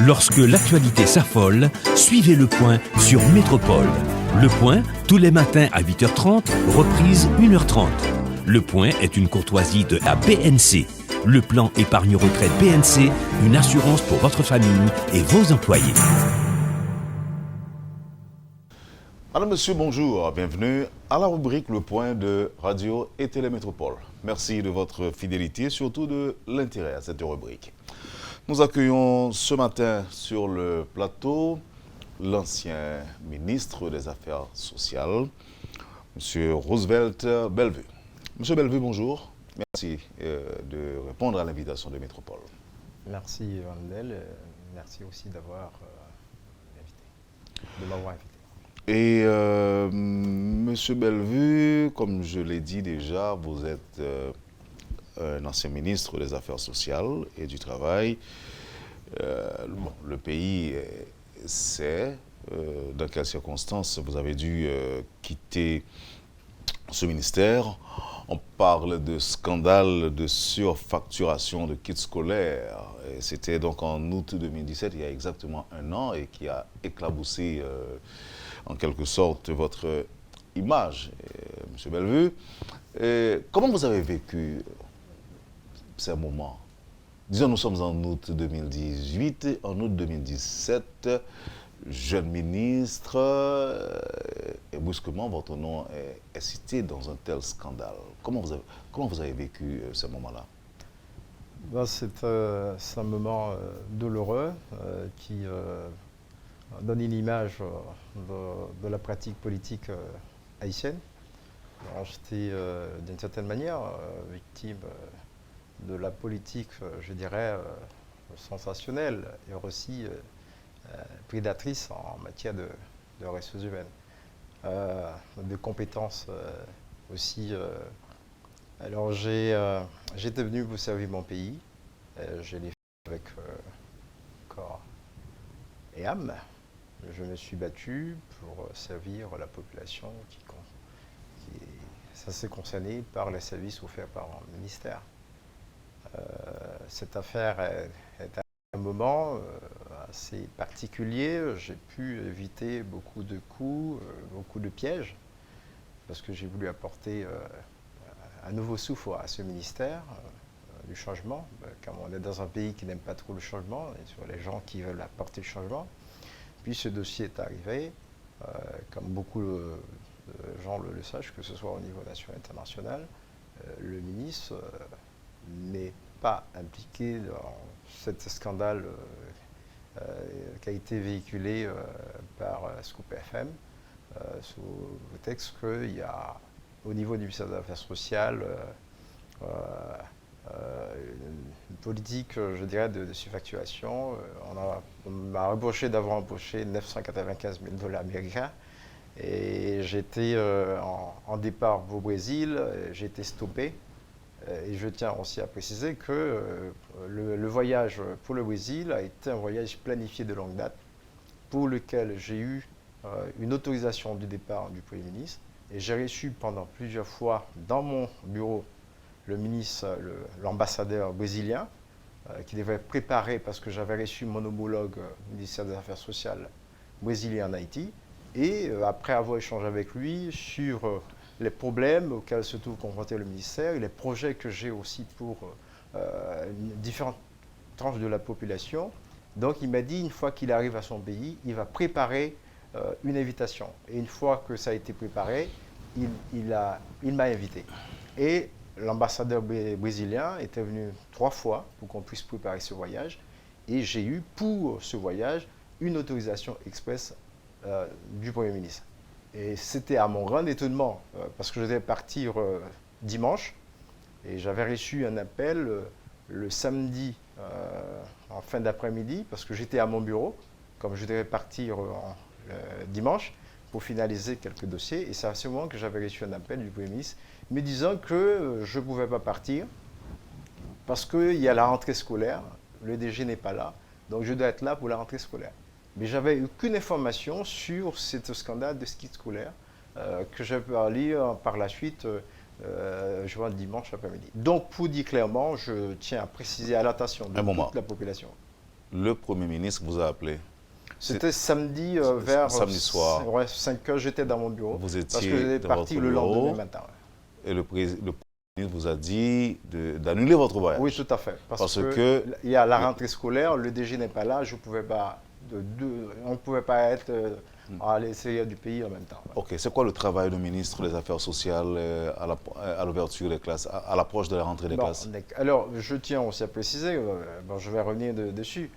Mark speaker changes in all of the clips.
Speaker 1: Lorsque l'actualité s'affole, suivez Le Point sur Métropole. Le Point, tous les matins à 8h30, reprise 1h30. Le Point est une courtoisie de la BNC. Le plan épargne-retraite BNC, une assurance pour votre famille et vos employés.
Speaker 2: Madame, Monsieur, bonjour. Bienvenue à la rubrique Le Point de Radio et Télémétropole. Merci de votre fidélité et surtout de l'intérêt à cette rubrique. Nous accueillons ce matin sur le plateau l'ancien ministre des Affaires sociales, M. Roosevelt Bellevue. Monsieur Bellevue, bonjour. Merci de répondre à l'invitation de Métropole.
Speaker 3: Merci, Vandel. Merci aussi de m'avoir invité.
Speaker 2: Et Monsieur Bellevue, comme je l'ai dit déjà, vous êtes un ancien ministre des Affaires sociales et du Travail. Le pays sait dans quelles circonstances vous avez dû quitter ce ministère. On parle de scandale de surfacturation de kits scolaires. C'était donc en août 2017, il y a exactement un an, et qui a éclaboussé en quelque sorte votre image, M. Bellevue. Comment vous avez vécu ces moments? Disons, nous sommes en août 2018, en août 2017, jeune ministre, et brusquement, votre nom est cité dans un tel scandale. Comment vous avez vécu ces moments-là?
Speaker 3: C'est un moment douloureux qui donne une image de la pratique politique haïtienne. J'étais d'une certaine manière victime de la politique, je dirais, sensationnelle et aussi prédatrice en matière de ressources humaines, de compétences aussi. Alors j'étais venu pour servir mon pays, je l'ai fait avec corps et âme. Je me suis battu pour servir la population qui ça s'est concerné par les services offerts par le ministère. Cette affaire est un moment assez particulier. J'ai pu éviter beaucoup de coups, beaucoup de pièges, parce que j'ai voulu apporter un nouveau souffle à ce ministère du changement, car on est dans un pays qui n'aime pas trop le changement, et sur les gens qui veulent apporter le changement. Puis ce dossier est arrivé, comme beaucoup de gens le sachent, que ce soit au niveau national et international, le ministre n'est pas impliqué dans cet scandale qui a été véhiculé par Scoop FM, sous le texte qu'il y a au niveau du ministère des Affaires sociales une politique, je dirais, de surfacturation. On m'a reproché d'avoir embauché 995 000 $ américains. Et j'étais en départ au Brésil, j'ai été stoppé. Et je tiens aussi à préciser que le voyage pour le Brésil a été un voyage planifié de longue date, pour lequel j'ai eu une autorisation du départ du Premier ministre. Et j'ai reçu pendant plusieurs fois dans mon bureau le ministre, l'ambassadeur brésilien, qui devait préparer, parce que j'avais reçu mon homologue ministère des Affaires sociales brésilien en Haïti. Et après avoir échangé avec lui sur les problèmes auxquels se trouve confronté le ministère et les projets que j'ai aussi pour différentes tranches de la population. Donc il m'a dit, une fois qu'il arrive à son pays, il va préparer une invitation. Et une fois que ça a été préparé, il m'a invité. Et l'ambassadeur brésilien était venu 3 fois pour qu'on puisse préparer ce voyage. Et j'ai eu pour ce voyage une autorisation express du Premier ministre. Et c'était à mon grand étonnement, parce que je devais partir dimanche, et j'avais reçu un appel le samedi en fin d'après-midi, parce que j'étais à mon bureau, comme je devais partir dimanche, pour finaliser quelques dossiers. Et c'est à ce moment que j'avais reçu un appel du Premier ministre, me disant que je ne pouvais pas partir, parce qu'il y a la rentrée scolaire, le DG n'est pas là, donc je dois être là pour la rentrée scolaire. Mais je n'avais aucune information sur ce scandale de ski scolaire que j'ai pu lire par la suite, je vois dimanche après-midi. Donc, pour dire clairement, je tiens à préciser à l'attention de toute la population
Speaker 2: le Premier ministre vous a appelé?
Speaker 3: C'était samedi vers
Speaker 2: samedi soir.
Speaker 3: Ouais, 5 heures, j'étais dans mon bureau.
Speaker 2: Vous étiez
Speaker 3: parce que j'étais
Speaker 2: dans
Speaker 3: parti
Speaker 2: votre
Speaker 3: le
Speaker 2: bureau,
Speaker 3: lendemain matin.
Speaker 2: Et le Premier ministre vous a dit d'annuler votre voyage.
Speaker 3: Oui, tout à fait. Parce
Speaker 2: que
Speaker 3: que il y a la rentrée scolaire, le DG n'est pas là, je pouvais pas, on ne pouvait pas être à l'extérieur du pays en même temps.
Speaker 2: Ok, c'est quoi le travail du ministre des Affaires sociales à l'ouverture des classes, à l'approche de la rentrée des classes?
Speaker 3: Alors, je tiens aussi à préciser, je vais revenir dessus,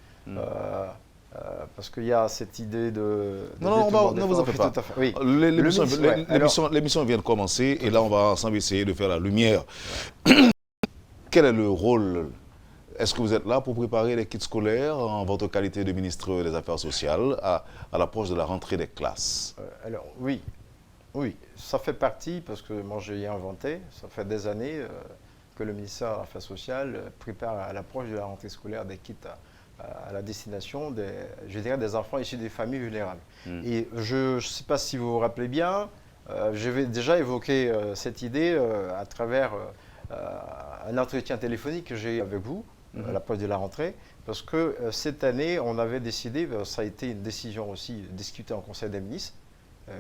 Speaker 3: parce qu'il y a cette idée de
Speaker 2: non, ne vous en faites pas.
Speaker 3: Oui.
Speaker 2: L'émission vient de commencer et là, on va ensemble essayer de faire la lumière. Quel est le rôle? Est-ce que vous êtes là pour préparer les kits scolaires en votre qualité de ministre des Affaires sociales à l'approche de la rentrée des classes?
Speaker 3: Alors, oui, ça fait partie, parce que moi j'ai inventé, ça fait des années que le ministère des Affaires sociales prépare à l'approche de la rentrée scolaire des kits à la destination des enfants issus des familles vulnérables. Et je ne sais pas si vous vous rappelez bien, j'avais déjà évoqué cette idée à travers un entretien téléphonique que j'ai eu avec vous à l'approche de la rentrée, parce que cette année, on avait décidé, ça a été une décision aussi discutée en Conseil des ministres,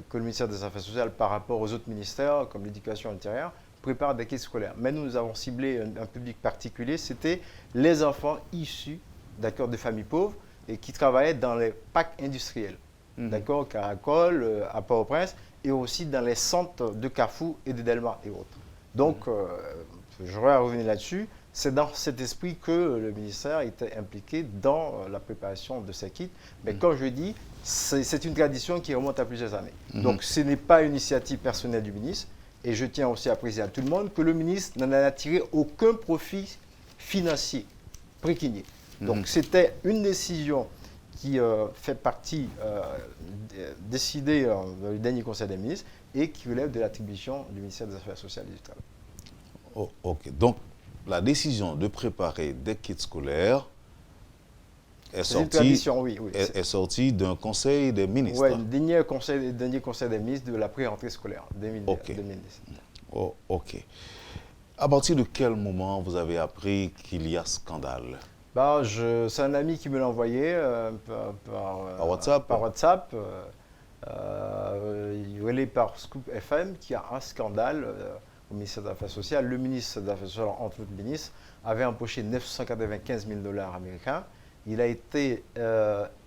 Speaker 3: que le ministère des Affaires sociales, par rapport aux autres ministères, comme l'éducation intérieure, prépare des kits scolaires. Mais nous avons ciblé un public particulier, c'était les enfants issus de familles pauvres et qui travaillaient dans les packs industriels, Caracol, à Port-au-Prince, et aussi dans les centres de Carrefour et de Delmar et autres. Donc, j'aurais à revenir là-dessus. C'est dans cet esprit que le ministère était impliqué dans la préparation de ces kits. Mais comme je dis, c'est une tradition qui remonte à plusieurs années. Donc ce n'est pas une initiative personnelle du ministre. Et je tiens aussi à préciser à tout le monde que le ministre n'en a tiré aucun profit financier préquigné. Donc c'était une décision qui fait partie décidée dans le dernier Conseil des ministres et qui relève de l'attribution du ministère des Affaires sociales et du Travail.
Speaker 2: Oh, ok. Donc, la décision de préparer des kits scolaires est sortie d'un conseil des ministres.
Speaker 3: Oui, le dernier conseil des ministres de la pré-rentrée scolaire 2010.
Speaker 2: Oh, ok. À partir de quel moment vous avez appris qu'il y a scandale?
Speaker 3: C'est un ami qui me l'a envoyé
Speaker 2: par WhatsApp.
Speaker 3: Par WhatsApp. Il est par Scoop FM qu'il y a un scandale au ministère des Affaires sociales. Le ministre des Affaires sociales, entre autres ministres, avait empoché 995 000 $ américains. Il a été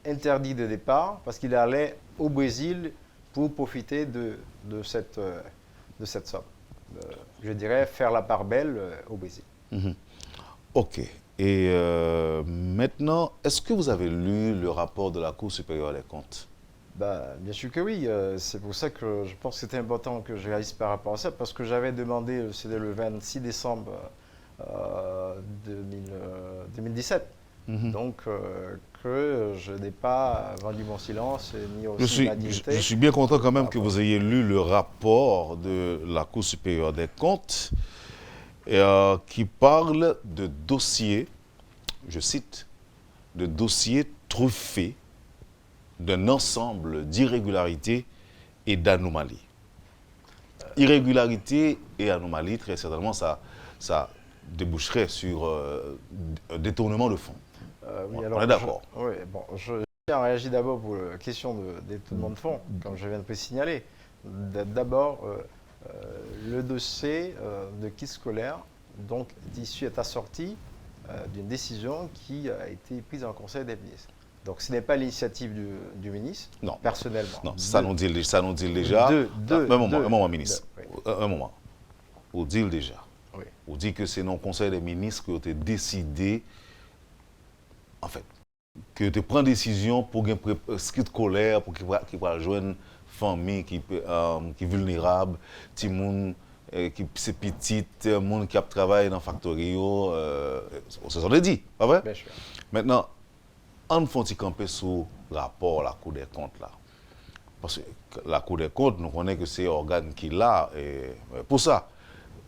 Speaker 3: interdit de départ parce qu'il allait au Brésil pour profiter de cette somme. Je dirais faire la part belle au Brésil.
Speaker 2: Ok. Et maintenant, est-ce que vous avez lu le rapport de la Cour supérieure des comptes?
Speaker 3: Bien sûr que oui. C'est pour ça que je pense que c'était important que je réalise par rapport à ça, parce que j'avais demandé, c'était le 26 décembre 2017, donc que je n'ai pas vendu mon silence ni aussi ma dignité.
Speaker 2: Je suis bien content quand même que vous ayez lu le rapport de la Cour supérieure des comptes qui parle de dossiers, je cite, de dossiers truffés d'un ensemble d'irrégularités et d'anomalies. Irrégularités et anomalies, très certainement, ça déboucherait sur un détournement de fonds. On est d'accord.
Speaker 3: Je tiens à réagir d'abord pour la question de détournement de fonds, comme je viens de signaler. D'abord, le dossier de kit scolaire est assorti d'une décision qui a été prise en Conseil des ministres. Donc ce n'est pas l'initiative du ministre,
Speaker 2: non,
Speaker 3: personnellement.
Speaker 2: Non, ça nous dit déjà. Un moment, ministre. Un moment. Vous dit déjà.
Speaker 3: Oui.
Speaker 2: Vous dit que c'est dans le Conseil des ministres que vous avez décidé, en fait, que tu prends décision pour qu'il y ait colère, pour qu'il va joindre une famille qui est vulnérable, petit monde qui c'est petit, monde qui travaille dans la factory, c'est ça dit, pas vrai?
Speaker 3: Bien sûr.
Speaker 2: Maintenant, on faut camper sur le rapport à la Cour des comptes là. Parce que la Cour des comptes, nous connaissons que c'est l'organe qui l'a pour ça.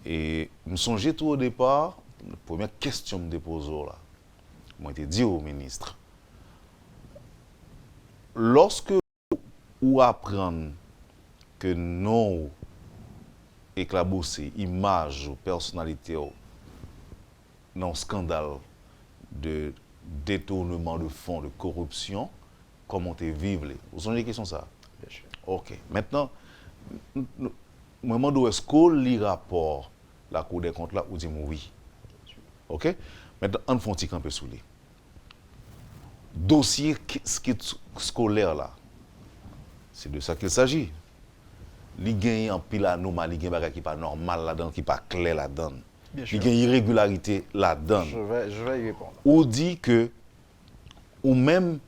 Speaker 2: Et me songez tout au départ, la première question que je me dépose là, moi j'ai dit au ministre, lorsque vous apprenez que nous éclaboussons image ou personnalité dans le scandale de détournement de fonds, de corruption, comment tu vivre les. Vous avez des questions ça?
Speaker 3: Bien sûr.
Speaker 2: OK. Maintenant, au moment où est-ce qu'on lit rapport la Cour des comptes là, ou dit oui. OK? Maintenant, on fait un petit peu sous les. Dossier scolaire là, c'est de ça qu'il s'agit. Il y a un pile anomalie, il y a des qui pas normal là-dedans, qui pas clair là-dedans.
Speaker 3: Bien
Speaker 2: Il
Speaker 3: sûr.
Speaker 2: y a une irrégularité là-dedans.
Speaker 3: Je vais y répondre.
Speaker 2: Ou dit que, ou même,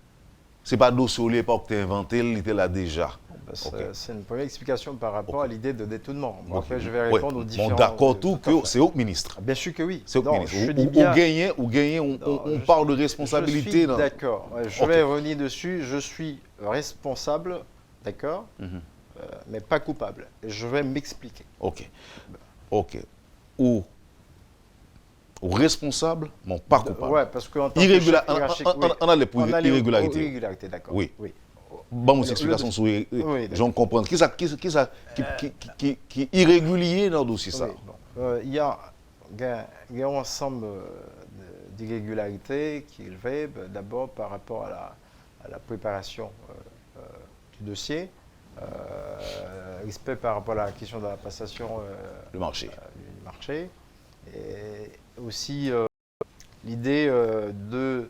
Speaker 2: c'est pas dossier au lieu pas que tu as inventé, il était là déjà.
Speaker 3: Bah,
Speaker 2: OK.
Speaker 3: c'est une première explication par rapport à l'idée de détournement. Bon,
Speaker 2: OK.
Speaker 3: après, je vais
Speaker 2: Ouais.
Speaker 3: répondre aux différents...
Speaker 2: Bon, d'accord, tout,
Speaker 3: à fait.
Speaker 2: que c'est au ministre.
Speaker 3: Bien sûr que oui.
Speaker 2: C'est au
Speaker 3: Non,
Speaker 2: ministre.
Speaker 3: je dis bien...
Speaker 2: Ou gagner, on
Speaker 3: Non,
Speaker 2: parle de
Speaker 3: je
Speaker 2: responsabilité.
Speaker 3: suis
Speaker 2: non?
Speaker 3: d'accord. Je
Speaker 2: OK.
Speaker 3: vais revenir dessus. Je suis responsable, d'accord, mais pas coupable. Et je vais m'expliquer.
Speaker 2: OK. OK. Ou responsable, mais pas coupable.
Speaker 3: Ouais, parce qu'en tant
Speaker 2: Irrégular,
Speaker 3: que chef hiérarchique,
Speaker 2: on a les
Speaker 3: on a les
Speaker 2: irrégularités.
Speaker 3: irrégularités, d'accord.
Speaker 2: Oui.
Speaker 3: Oui.
Speaker 2: Bon, une explication sur
Speaker 3: oui,
Speaker 2: j'en comprends. Qui est irrégulier dans le dossier ça?
Speaker 3: Oui, bon. Il y a un ensemble d'irrégularités qui est élevé, d'abord par rapport à la préparation du dossier, respect par rapport à la question de la passation
Speaker 2: Le marché.
Speaker 3: du marché, et aussi l'idée de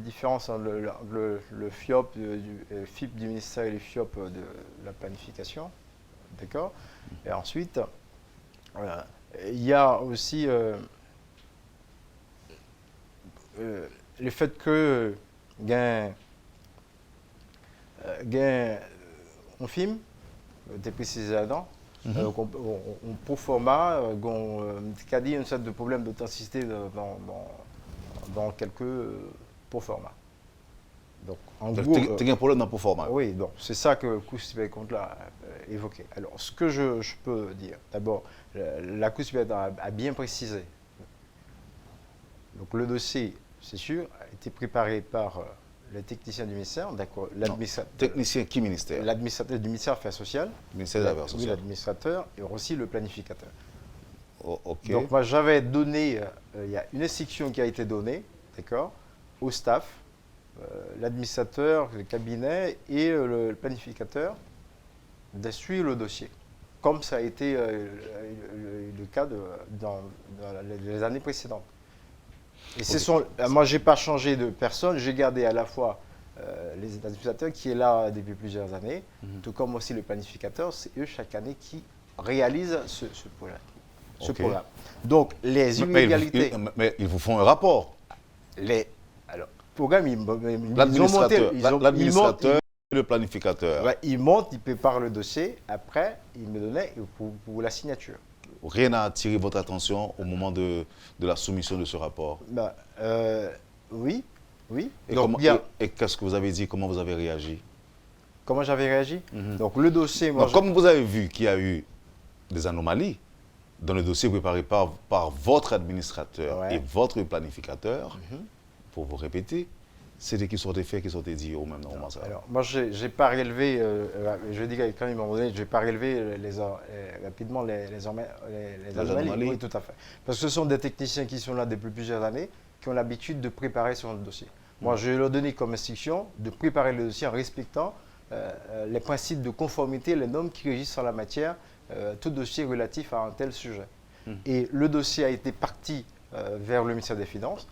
Speaker 3: différence entre le FIOP, du FIP du ministère et le FIOP de la planification. D'accord. Et ensuite, il y a aussi le fait que on filme, t'es précisé là-dedans, on pour format, qui a dit une sorte de problème d'authenticité dans quelques pour format. Donc, en gros,
Speaker 2: Tu as un problème dans le format.
Speaker 3: oui, donc c'est ça que le Cour supérieure des comptes a évoqué. Alors, ce que je peux dire, d'abord, la Cour supérieure a bien précisé. Donc, le dossier, c'est sûr, a été préparé par les techniciens du ministère, d'accord,
Speaker 2: Technicien qui ministère?
Speaker 3: l'administrateur du ministère des Affaires sociales,
Speaker 2: Ministère des Affaires
Speaker 3: oui,
Speaker 2: sociales.
Speaker 3: l'administrateur, et aussi le planificateur.
Speaker 2: Oh, OK.
Speaker 3: Donc, moi, j'avais donné, il y a une instruction qui a été donnée, d'accord, au staff, l'administrateur, le cabinet et le planificateur de suivre le dossier, comme ça a été le cas dans les années précédentes. Et moi, je n'ai pas changé de personne, j'ai gardé à la fois les administrateurs qui est là depuis plusieurs années, tout comme aussi le planificateur, c'est eux chaque année qui réalisent ce projet, ce
Speaker 2: OK.
Speaker 3: programme. Donc, les inégalités...
Speaker 2: Mais ils vous font un rapport.
Speaker 3: Alors, le programme, ils ont
Speaker 2: L'administrateur,
Speaker 3: monté...
Speaker 2: l'administrateur et le planificateur.
Speaker 3: Ouais, ils montent, ils préparent le dossier, après, ils me donnaient pour la signature.
Speaker 2: Rien n'a attiré votre attention au moment de la soumission de ce rapport.
Speaker 3: Oui.
Speaker 2: Et,
Speaker 3: Donc, bien,
Speaker 2: et qu'est-ce que vous avez dit? Comment vous avez réagi?
Speaker 3: comment j'avais réagi? Donc, le dossier, moi,
Speaker 2: Donc, comme vous avez vu qu'il y a eu des anomalies dans le dossier préparé par votre administrateur
Speaker 3: Ouais.
Speaker 2: et votre planificateur, pour vous répéter, c'était qui sont des faits qui sont dit au même moment. Ça.
Speaker 3: Alors, moi, j'ai pas rélevé, je dis quand ils m'ont donné, je n'ai pas rélevé rapidement les anomalies. Oui, tout à fait. Parce que ce sont des techniciens qui sont là depuis plusieurs années, qui ont l'habitude de préparer sur le dossier. Moi, je leur ai donné comme instruction de préparer le dossier en respectant les principes de conformité, les normes qui régissent en la matière, tout dossier relatif à un tel sujet. Et le dossier a été parti vers le ministère des Finances.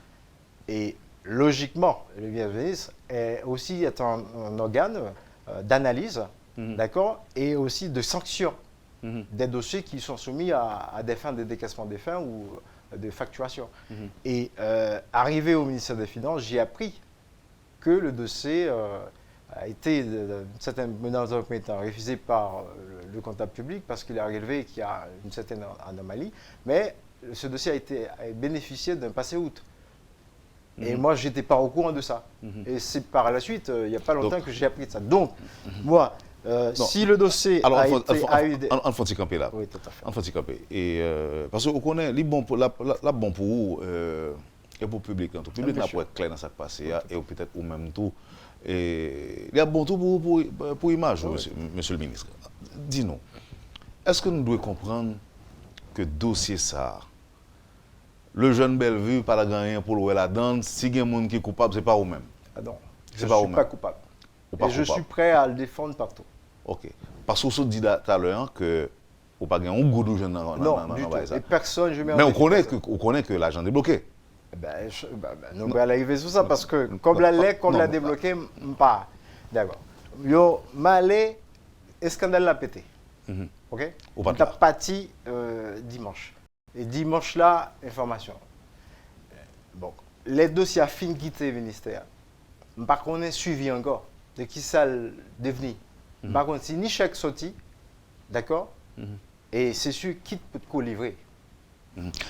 Speaker 3: Et logiquement, le ministre est aussi un organe d'analyse, d'accord, et aussi de sanction des dossiers qui sont soumis à des fins de décaissement des fins ou de facturation. Et arrivé au ministère des Finances, j'ai appris que le dossier a été, dans un premier temps, refusé par le comptable public parce qu'il a relevé qu'il y a une certaine anomalie, mais ce dossier a bénéficié d'un passé-outre. Et moi, je n'étais pas au courant de ça. Et c'est par la suite, il n'y a pas longtemps que j'ai appris de ça. Donc, moi, si le dossier a eu des...
Speaker 2: On faut y camper là.
Speaker 3: Oui, tout à fait.
Speaker 2: On faut y camper. Et, parce qu'on connaît, les bons pour, la bon pour vous, et pour le public. Le public n'a pas être clair dans ce qui passe, et peut-être ou même tout. Et il y a bon tout pour l'image, monsieur le ministre. Dis-nous, est-ce que nous devons comprendre que dossier ça, le jeune Bellevue, pas la gagner pour louer la donne. Si il y a des gens qui sont coupables, ce n'est pas vous-même.
Speaker 3: Ah non,
Speaker 2: C'est
Speaker 3: je
Speaker 2: pas
Speaker 3: ne suis
Speaker 2: vous-même.
Speaker 3: pas coupable.
Speaker 2: Ou pas
Speaker 3: Et je
Speaker 2: coupable.
Speaker 3: suis prêt à le défendre partout.
Speaker 2: Ok. Parce que vous dit tout à l'heure que vous n'avez pas un goût de jeune dans
Speaker 3: Non, du tout. Et personne, je mets en
Speaker 2: Mais on
Speaker 3: défi
Speaker 2: connaît que l'argent est bloqué.
Speaker 3: nous allons arriver sur ça parce que comme la lait, comme l'a débloqué, pas. D'accord. Yo, malé, et scandale l'a pété. Ok?
Speaker 2: Ou pas
Speaker 3: On t'a parti dimanche. Et dimanche là, information. Bon, les dossiers fin quitté le ministère. Par contre, on est suivi encore. De qui ça devenu. Par contre, si ni chèque sorti, d'accord? Et c'est sûr qui peut te livrer.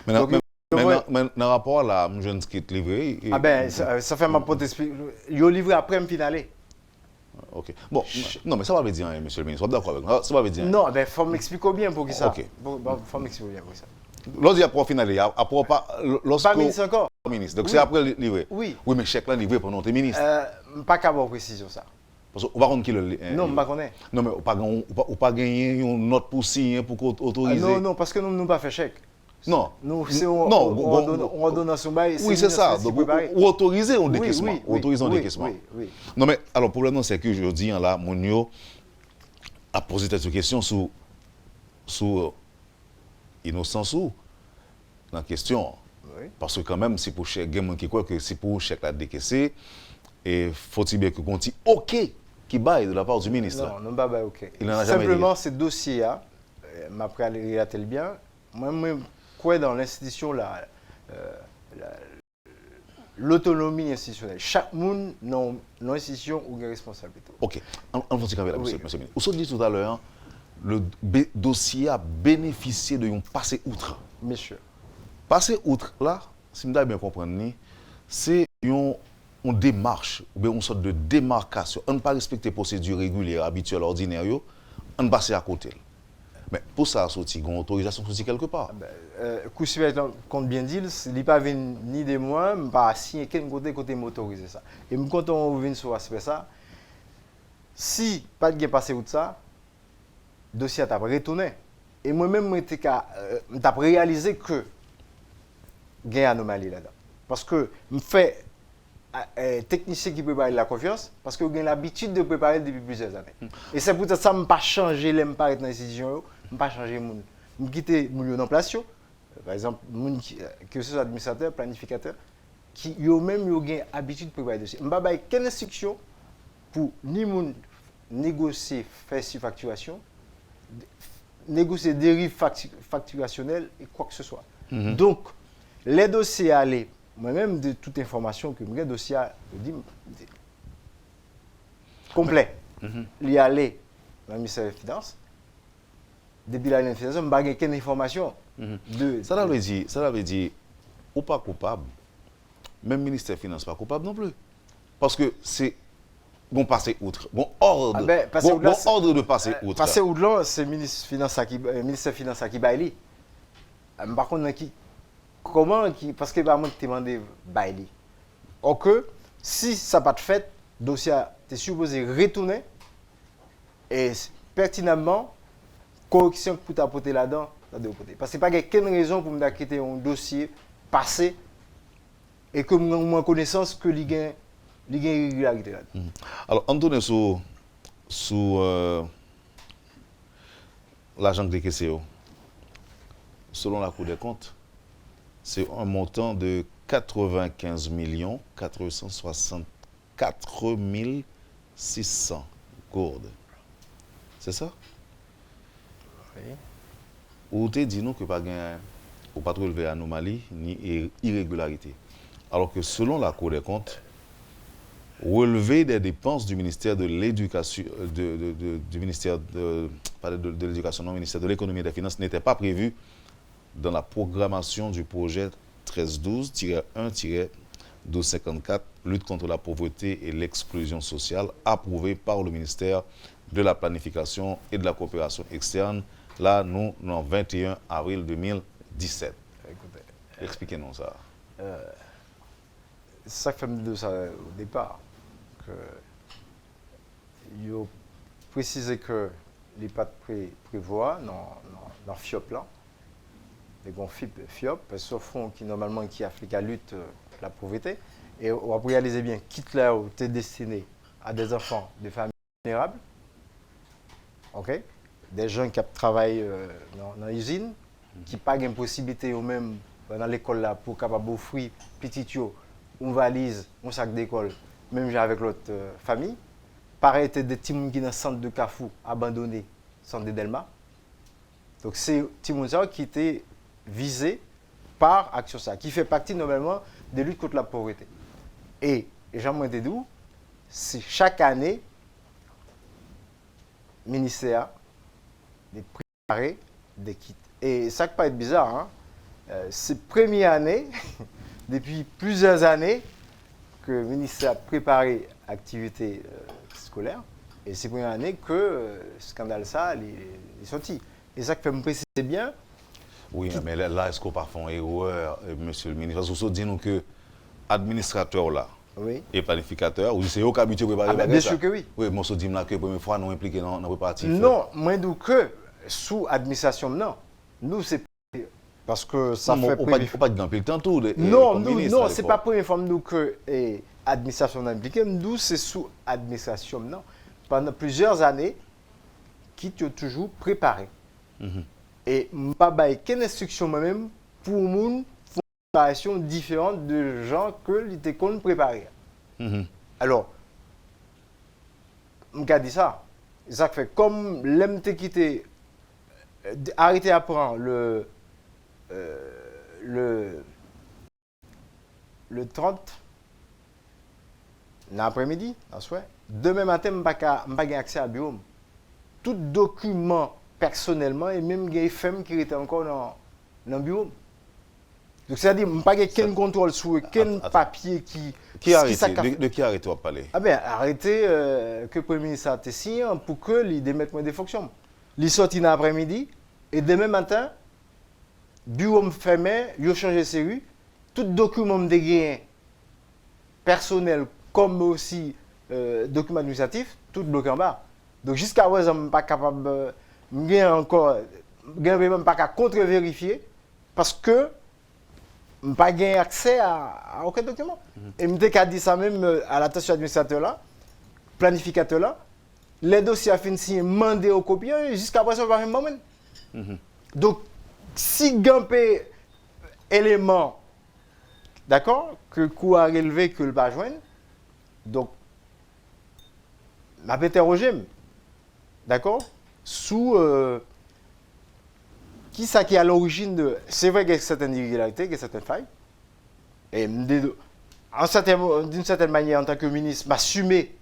Speaker 2: Maintenant,
Speaker 3: Donc,
Speaker 2: mais dans rapport à la jeune qui est livrée.
Speaker 3: Ah ben, ça fait ma pote expliquer. Ils ont livré après me finale.
Speaker 2: Ok. Bon, non, mais ça va dire, monsieur le ministre. Vous êtes d'accord avec moi? Ça va dire.
Speaker 3: Non, ben, il faut m'expliquer bien pour qui ça.
Speaker 2: Ok.
Speaker 3: Faut m'expliquer bien pour ça.
Speaker 2: Lorsqu'il y a pour finale, après pas.
Speaker 3: Pas ministre encore?
Speaker 2: Ministre. Donc
Speaker 3: Oui.
Speaker 2: c'est après livré.
Speaker 3: Oui.
Speaker 2: Oui, mais chèque là livré pendant tes ministres.
Speaker 3: Pas qu'à avoir précision ça.
Speaker 2: Parce qu'on va rendre qui le.
Speaker 3: Non, je ne connais
Speaker 2: Non, mais on pas gagner une note pour signer pour autoriser.
Speaker 3: non, parce que nous n'avons pas fait chèque.
Speaker 2: Non.
Speaker 3: Nous, on donne son bail.
Speaker 2: Oui, c'est ça. Donc, ou autoriser un décaissement. Autoriser un décaissement.
Speaker 3: Oui.
Speaker 2: Non, mais alors, le problème, c'est que je dis, là, mon a posé cette question sous innocence ou la question.
Speaker 3: Oui.
Speaker 2: Parce que quand même, c'est pour chèque, il y a qui croit que c'est pour chèque la décaisser. Et faut-il bien que compte OK qui baille de la part du ministre.
Speaker 3: Non, non, pas OK.
Speaker 2: Il n'en a jamais
Speaker 3: Simplement, ce dossier-là, m'après aller relater bien, moi, quoi dans l'institution, l'autonomie institutionnelle. Chaque monde dans l'institution ou une responsabilité.
Speaker 2: OK. On va avec
Speaker 3: Oui.
Speaker 2: monsieur le ministre. Vous avez dit tout à l'heure, le dossier a bénéficié de un passé outre.
Speaker 3: Monsieur.
Speaker 2: Passer outre là, si je bien comprendre, c'est une démarche, ou bien une sorte de démarcation. On ne pas respecter les procédures régulières, habituelles, ordinaires, on passe à côté. Mais pour ça, il y a une autorisation quelque part.
Speaker 3: Coussivet, compte bien dire, il n'est pas venu ni de moi, je n'ai pas signé quel côté m'autoriser ça. Et quand on vient sur l'aspect ça, si pas de passé outre ça, le dossier t'a retourné. Et moi-même, j'ai réalisé que il y a une anomalie là-dedans. Parce que je fais technicien qui prépare la confiance, parce que j'ai l'habitude de préparer depuis plusieurs années. Et c'est pour ça que je n'ai pas changé, je n'ai pas été dans l'institution, je n'ai pas changé mon. Je quitté mon en place. Par exemple, que ce soit administrateur, planificateur, qui ont même l'habitude de préparer des dossiers. Je n'ai pas quelle instruction pour ni mon négocier, faire surfacturation, négocier dérive facturationnelle et quoi que ce soit. Donc, les dossiers allaient, moi-même de toute information que le dossier complet, il y allait dans le ministère des Finances. Depuis l'année de Finances, je n'ai pas aucune information.
Speaker 2: Ça veut dire, ou pas coupable, même le ministère des Finances pas coupable non plus. Parce que c'est bon passer outre, bon ordre, bon ordre de passer outre.
Speaker 3: Passer outre, c'est le ministère des Finances qui baille. Par contre, comment, parce que c'est pas moi qui t'ai demandé bailler. Or que, si ça n'a pas de fait, le dossier est supposé retourner et pertinemment, correction que tu as apporté là-dedans, parce que pas qu'il y a aucune raison pour me quitter un dossier passé et que moi connaissance que il y a une irrégularité là-dedans.
Speaker 2: Alors, on tourne sous l'argent de KCO. Selon la Cour des comptes, c'est un montant de 95 464 600 gourdes. C'est ça?
Speaker 3: Oui.
Speaker 2: Ou tu dit non que pas pas relever anomalie ni irrégularité. Alors que selon la Cour des comptes, relever des dépenses du ministère de l'Éducation, du ministère de l'Éducation, non, ministère de l'Économie et des Finances n'était pas prévu dans la programmation du projet 1312-1-1254, lutte contre la pauvreté et l'exclusion sociale, approuvé par le ministère de la Planification et de la Coopération externe. Là, nous, le 21 avril 2017.
Speaker 3: Écoutez,
Speaker 2: expliquez-nous ça.
Speaker 3: C'est ça que fait de ça au départ. Il faut préciser que les pas prévoient dans FIOP là. des FIOP, sauf qui normalement qui Afrique à lutte la pauvreté. Et on va réaliser bien, quitte là où tu es destiné à des enfants de familles vulnérables, ok? Des gens qui travaillent dans l'usine, qui n'ont pas de possibilité ou même dans l'école là pour capable offrir petit yo, une valise, un sac d'école, même avec l'autre famille. Pareil, il y a des petits gens qui sont dans le centre de Kafou, abandonnés, centre de Delma. Donc c'est des gens qui étaient visés par Action ça, qui fait partie normalement des luttes contre la pauvreté. Et Jean-Moin Dédou, c'est chaque année, le ministère de préparer des kits. Et ça ne peut pas être bizarre, hein? C'est la première année, depuis plusieurs années, que le ministère a préparé l'activité scolaire. Et c'est la première année que le scandale ça est sorti. Et ça que fait me préciser bien.
Speaker 2: Oui, mais là, est-ce qu'on peut faire une erreur, monsieur le ministre? Parce que vous dites nous que administrateur là,
Speaker 3: Oui.
Speaker 2: et planificateur, ou c'est eux qui habituent à préparer
Speaker 3: Bien sûr que oui.
Speaker 2: Oui, moi, je dis que la première fois, nous impliqués dans le préparatif.
Speaker 3: Non, moins d'où que sous administration, non. Nous, c'est parce que ça
Speaker 2: non,
Speaker 3: fait...
Speaker 2: On ne peut pas dire le temps tout.
Speaker 3: Non, non, c'est pas la première fois nous que l'administration est impliquée. Nous, c'est sous administration, non. Pendant plusieurs années, qui ont toujours préparé. Et je n'ai pas donné aucune instruction moi-même pour une préparation différente de gens que l'été qu'on préparer. Alors, je dit ça. Ça fait comme l'MT quitté, arrêté à prendre le 30 l'après-midi, demain matin, je n'ai pas accès à bureau. Tout document personnellement et même les femmes qui étaient encore dans le bureau. Donc c'est-à-dire, je n'ai pas aucun contrôle sur aucun papier
Speaker 2: qui arrête. De qui arrête on parler?
Speaker 3: Ah bien, arrêtez que le Premier ministre a signé pour que il démette moins des fonctions. Il sorti dans l'après-midi et demain matin, bureau me fermé, il a changé de série, tout document me dégagé personnel comme aussi document administratif, tout bloqué en bas. Donc jusqu'à présent, je ne suis pas capable, même pas contre-vérifier parce que je n'ai pas accès à aucun document. Et je me dit ça même à l'attention administrateur là, planificateur là, les dossiers à fin signé, demandé aux copieurs, jusqu'à présent, je ne vais pas même. Donc, si il y a un élément, d'accord, que le coût a relevé, que le pas joindre, donc, je vais interroger, d'accord, sous qui ça qui est à l'origine de. C'est vrai qu'il y a certaines irrégularités, qu'il y a certaines failles. Et d'une certaine manière, en tant que ministre, m'assumer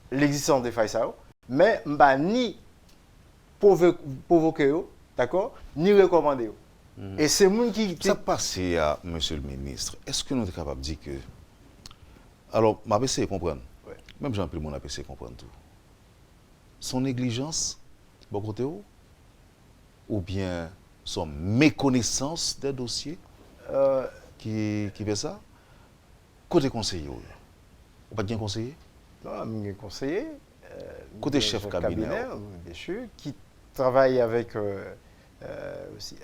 Speaker 3: l'existence des failles, ça, mais je ne ni provoquer, d'accord, ni recommander. Et c'est moi qui.
Speaker 2: Ça passe à monsieur le ministre. Est-ce que nous sommes capables de dire que. Alors, je vais essayer de comprendre.
Speaker 3: Ouais.
Speaker 2: Même Jean-Pierre, on a essayé de comprendre tout. Son négligence, bon côté ou bien son méconnaissance des dossiers qui fait ça? Côté conseiller, ou pas bien conseiller?
Speaker 3: Non, je suis conseiller.
Speaker 2: Côté chef cabinet,
Speaker 3: bien sûr, qui travaille avec aussi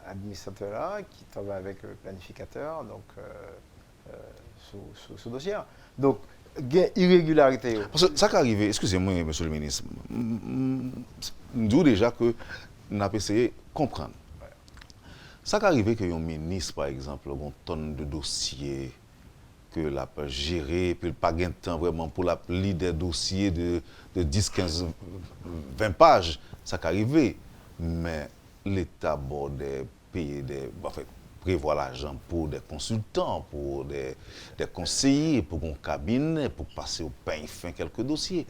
Speaker 3: administrateur là, qui travaille avec le planificateur, donc sous ce dossier. Donc, il y a irrégularité.
Speaker 2: Parce que ça qui est arrivé, excusez-moi, monsieur le ministre, nous disons déjà que nous avons essayé de comprendre. Ça qui est arrivé que un ministre, par exemple, a une tonne de dossiers que la peut gérer, puis pas de temps vraiment pour la lire des dossiers de 10, 15, 20 pages, ça qui est arrivé. Mais l'État bordait payer prévoir l'argent pour des consultants, pour des conseillers, pour un cabinet, pour passer au pain fin quelques dossiers.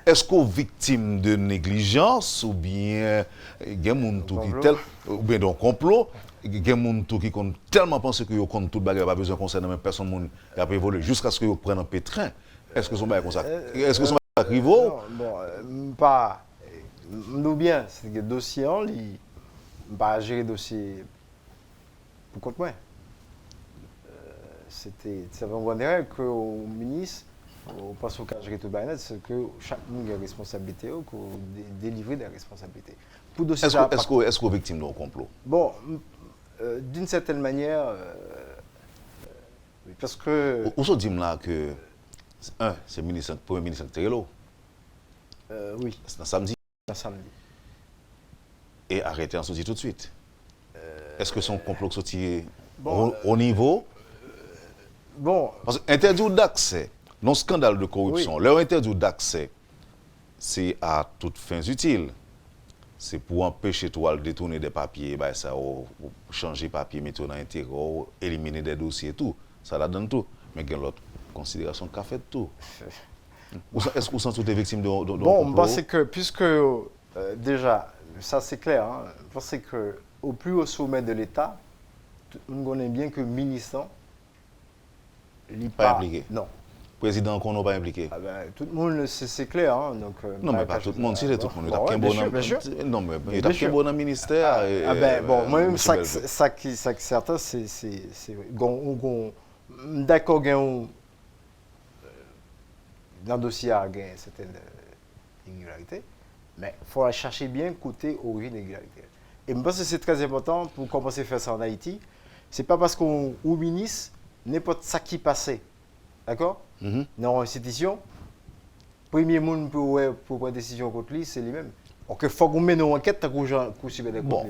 Speaker 2: Est-ce qu'on est victime de négligence ou bien il y a des gens ou bien d'un complot, il y a des gens qui ont tellement pensé qu'ils comptent tout le bagage, pas besoin de conseiller même personne qui a évolué jusqu'à ce qu'ils prennent un pétrin. Est-ce que son bagage comme ça? Est-ce que son bagage arrive?
Speaker 3: Bon, pas. Nous bien, c'est que dossier en ligne, pas gérer dossier pour compte moi. C'est vraiment une erreur qu'au ministre, on passe au cas de gérer tout le c'est que chaque monde a une responsabilité, qu'on délivre des responsabilités. pour dossier
Speaker 2: Est-ce qu'on est victime d'un complot?
Speaker 3: Bon, d'une certaine manière, oui, parce que...
Speaker 2: Où se dit là que, c'est le premier ministre Terrelo,
Speaker 3: oui,
Speaker 2: c'est un samedi,
Speaker 3: un samedi.
Speaker 2: et arrêté en sortie tout de suite. Est-ce que son complot sorti
Speaker 3: Bon,
Speaker 2: au niveau?
Speaker 3: Bon,
Speaker 2: Parce que interdit d'accès, non scandale de corruption,
Speaker 3: Oui.
Speaker 2: leur interdit d'accès, c'est à toutes fins utiles. C'est pour empêcher toi de détourner des papiers, bah, ça, ou changer papier, mettre dans l'intérieur, éliminer des dossiers et tout. Ça la donne tout. Mais il y a l'autre considération qu'a fait tout. Est-ce que vous sentez des victimes de
Speaker 3: bon,
Speaker 2: complot?
Speaker 3: parce que, puisque déjà, ça c'est clair, hein, parce que au plus haut sommet de l'État, on connaît bien que ministre, il
Speaker 2: Pas impliqué.
Speaker 3: Non.
Speaker 2: Président qu'on n'a pas impliqué.
Speaker 3: Ah ben, tout le monde, c'est clair. Hein, donc,
Speaker 2: Non, mais pas tout le monde, si c'est tout le monde. Il y a
Speaker 3: bien sûr, bien sûr.
Speaker 2: Non, mais il y a qu'un bon dans le ministère.
Speaker 3: Ah ben, bon, moi-même,
Speaker 2: Monsieur
Speaker 3: ça
Speaker 2: Belvé.
Speaker 3: qui certain, c'est... D'accord, dans le dossier, il y a une certaine irrégularité, mais il faut chercher bien côté origine irrégularité. Et je pense que c'est très important pour commencer à faire ça en Haïti. Ce n'est pas parce qu'on au ministre, n'importe ça qui passait, d'accord? Dans l'institution, le premier monde pour prendre une décision contre lui, c'est lui-même. Donc il faut qu'on mène une enquête pour qu'on suive des
Speaker 2: Bon,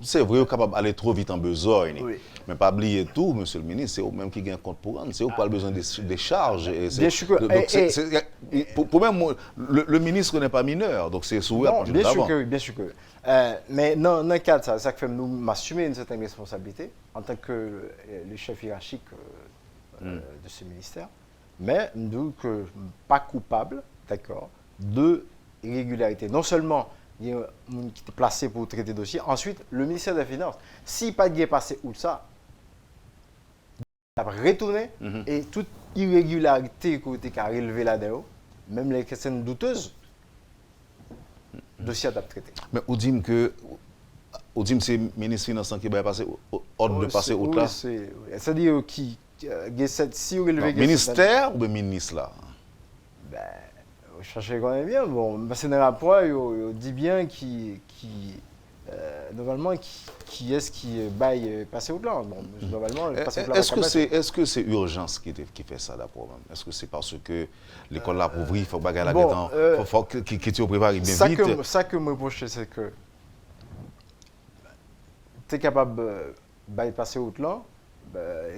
Speaker 2: c'est vrai, capable d'aller trop vite en besogne.
Speaker 3: Oui.
Speaker 2: Mais pas oublier tout, monsieur le ministre, c'est vous-même qui gagne compte pour rendre. C'est vous qui avez besoin des charges.
Speaker 3: Bien sûr que...
Speaker 2: Pour même, le ministre n'est pas mineur, donc c'est sous
Speaker 3: Non, bien sûr que oui, bien sûr que oui. Mais dans le cadre de ça, ça fait nous m'assumer une certaine responsabilité en tant que le chef hiérarchique de ce ministère. Mais nous que je ne suis pas coupable, d'accord, de irrégularité. Non seulement il y a un monde qui est placé pour traiter le dossier, ensuite le ministère des Finances, s'il pas de passé où ça, il va retourner et toute irrégularité qui a relevé là-dedans, même les questions douteuses, le dossier à traiter.
Speaker 2: Mais vous dites que c'est le ministre des Finances qui va passer ordre de passer au là.
Speaker 3: C'est-à-dire qui si vous relevez
Speaker 2: ministère ou le ministre là?
Speaker 3: Ben, vous cherchez quand même bien. Bon, c'est dans le rapport, il dit bien normalement qui est-ce qui baille passer au plan. Bon, normalement, passer au plan.
Speaker 2: Est-ce que c'est urgence qui fait ça d'abord? Est-ce que c'est parce que l'école l'a ouvert, il faut que la gueule, il faut que tu prépares bien vite?
Speaker 3: Ça que me reproche, c'est que tu es capable de passer au plan,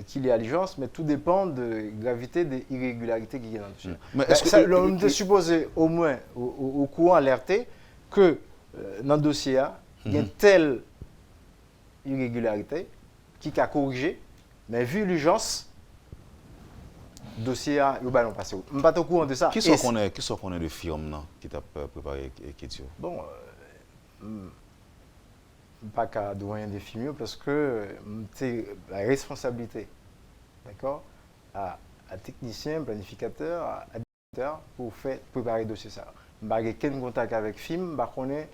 Speaker 3: qu'il y a l'urgence, mais tout dépend de la gravité des irrégularités qui y a dans le dossier.
Speaker 2: Mais est-ce que
Speaker 3: on est supposé au moins au courant alerter que dans le dossier, il y a telle irrégularité qui a corrigé, mais vu l'urgence, le dossier a ballon passé. On n'est pas au courant de ça.
Speaker 2: Qui sont qu'on est de firme qui t'a préparé l'écriture?
Speaker 3: Bon, pas qu'à doyen des films parce que c'est la responsabilité, d'accord, à technicien, planificateur, à directeur pour préparer le dossier ça. Je n'ai pas de contact avec film, je connais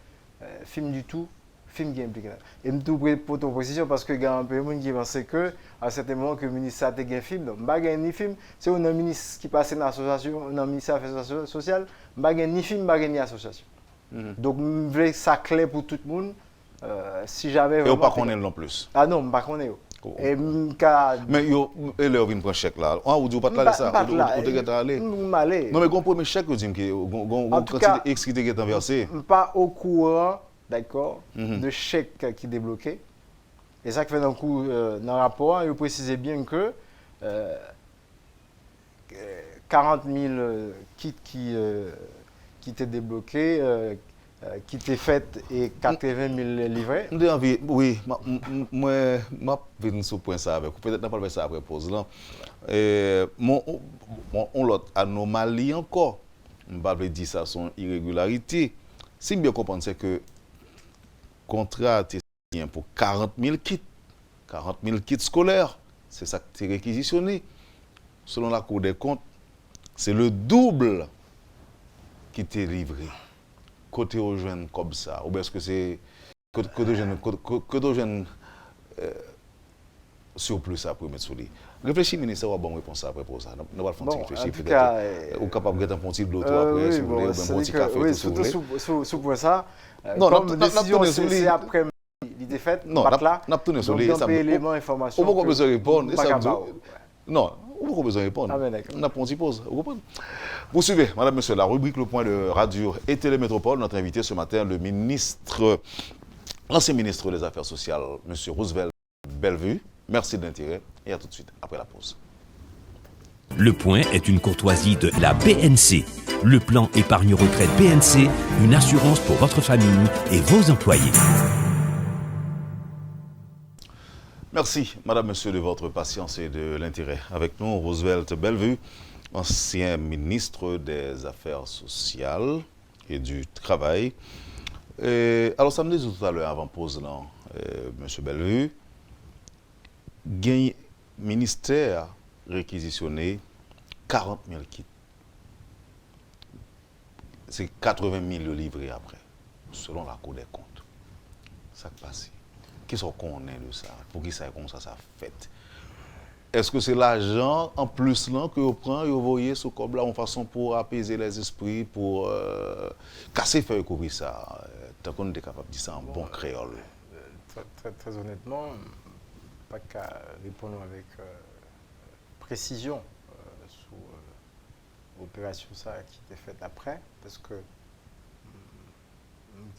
Speaker 3: film du tout, film qui est impliqué. Et je tout pour ton précision parce que il y a un peu de monde qui pense que à certain moment que le ministre a un film, donc je n'ai ni film, c'est un ministre qui passe dans l'association, dans le ministère des Affaires sociales, je n'ai ni film, je n'ai ni association. Donc je veux ça clair pour tout le monde. Si jamais
Speaker 2: et on pas connaît non plus.
Speaker 3: Ah non, pas connaît. Et
Speaker 2: mais et leur vient prendre chèque là. On vous dit pas là ça, on te aller. Non mais premier chèque vous dit que quantité X qui est versé.
Speaker 3: Pas au courant, d'accord, de chèque qui est débloqué. Et ça qui fait dans le rapport, il précise bien que 40 000 kits qui étaient débloqués qui était faite et 80 000 livrés.
Speaker 2: Oui, moi, je vais sur point ça avec vous. Peut-être pas ça après pause là. On l'autre anomalie encore. Je ne vais pas dire ça son irrégularité. Si bien comprendre c'est que contrat est pour 40 000 kits. 40 000 kits scolaires. C'est ça qui est réquisitionné. Selon la Cour des comptes, c'est le double qui était livré. Côté aux jeunes comme ça, ou est-ce que c'est que de jeunes surplus ça pour mettre sur lui. Réfléchis, ministre, on va bon réponse après pour ça. Nous allons
Speaker 3: Bon,
Speaker 2: réfléchir
Speaker 3: en tout
Speaker 2: peut-être.
Speaker 3: cas,
Speaker 2: Ou capable de mettre un petit de l'autre après, si vous voulez, ou bien un petit café,
Speaker 3: oui,
Speaker 2: tout si vous voulez.
Speaker 3: surtout sous pour ça.
Speaker 2: Non,
Speaker 3: Comme
Speaker 2: n'a
Speaker 3: décision,
Speaker 2: tourné sur
Speaker 3: c'est après l'idée faite,
Speaker 2: Non,
Speaker 3: là.
Speaker 2: n'a tourné sur
Speaker 3: Donc,
Speaker 2: les.
Speaker 3: un peu éléments, informations.
Speaker 2: On n'a pas besoin de répondre.
Speaker 3: Pas capable.
Speaker 2: Non, on n'a pas besoin de répondre.
Speaker 3: Ah, ben d'accord.
Speaker 2: On a une petite pause. Vous comprenez? Vous suivez, madame, monsieur, la rubrique Le Point de Radio et Télémétropole. Notre invité ce matin, le ministre, l'ancien ministre des Affaires sociales, monsieur Roosevelt Bellevue. Merci de l'intérêt et à tout de suite après la pause.
Speaker 1: Le Point est une courtoisie de la BNC. Le plan épargne-retraite BNC, une assurance pour votre famille et vos employés.
Speaker 2: Merci, madame, monsieur, de votre patience et de l'intérêt. Avec nous, Roosevelt Bellevue, ancien ministre des Affaires sociales et du Travail. Alors, ça me disait tout à l'heure, avant pause, là, monsieur Bellevue, gagne ministère réquisitionné 40 000 kits. C'est 80 000 livrés après, selon la Cour des comptes. Ça qui passe. Qu'est-ce qu'on connaît de ça? Pour qui ça comme ça fait? Est-ce que c'est l'argent en plus là que vous prenez et vous voyez ce comme là en façon pour apaiser les esprits, pour casser feuille couvrir ça? Tant qu'on est capable de dire ça en bon créole.
Speaker 3: Très honnêtement, pas qu'à répondre avec précision sur l'opération ça qui était faite après, parce que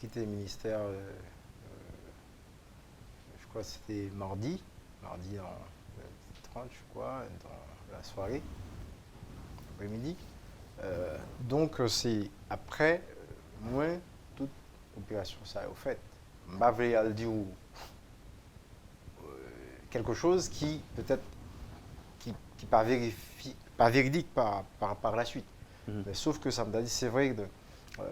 Speaker 3: quitté le ministère, je crois que c'était mardi en 30, je crois, dans la soirée, après-midi. Donc c'est après, moi, toute opération ça est au fait. Je ne vais pas dire quelque chose qui peut-être qui pas véridique par la suite. Mais sauf que ça me dit c'est vrai que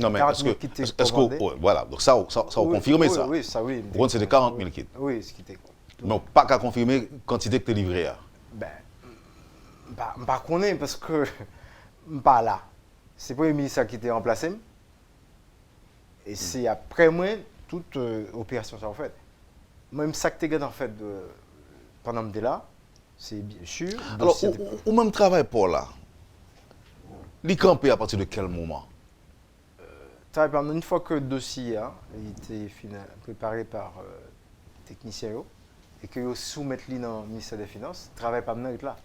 Speaker 2: non mais est-ce que voilà, donc ça on confirme ça.
Speaker 3: Oui, ça oui.
Speaker 2: Pour c'est de 40 000 kits.
Speaker 3: Oui, ce qui était.
Speaker 2: Mais pas qu'à confirmer quantité que tu livré.
Speaker 3: Ben pas connaît parce que pas là. C'est pas le ministère qui était remplacé. Et c'est après moi toute opération ça en fait. Même ça que tu as en fait pendant que là, c'est bien sûr.
Speaker 2: Alors, ou même travail pour là, il campé à partir de quel moment?
Speaker 3: Une fois que le dossier il était préparé par technicien et que vous soumettez dans le ministère des Finances, travail pas maintenant là.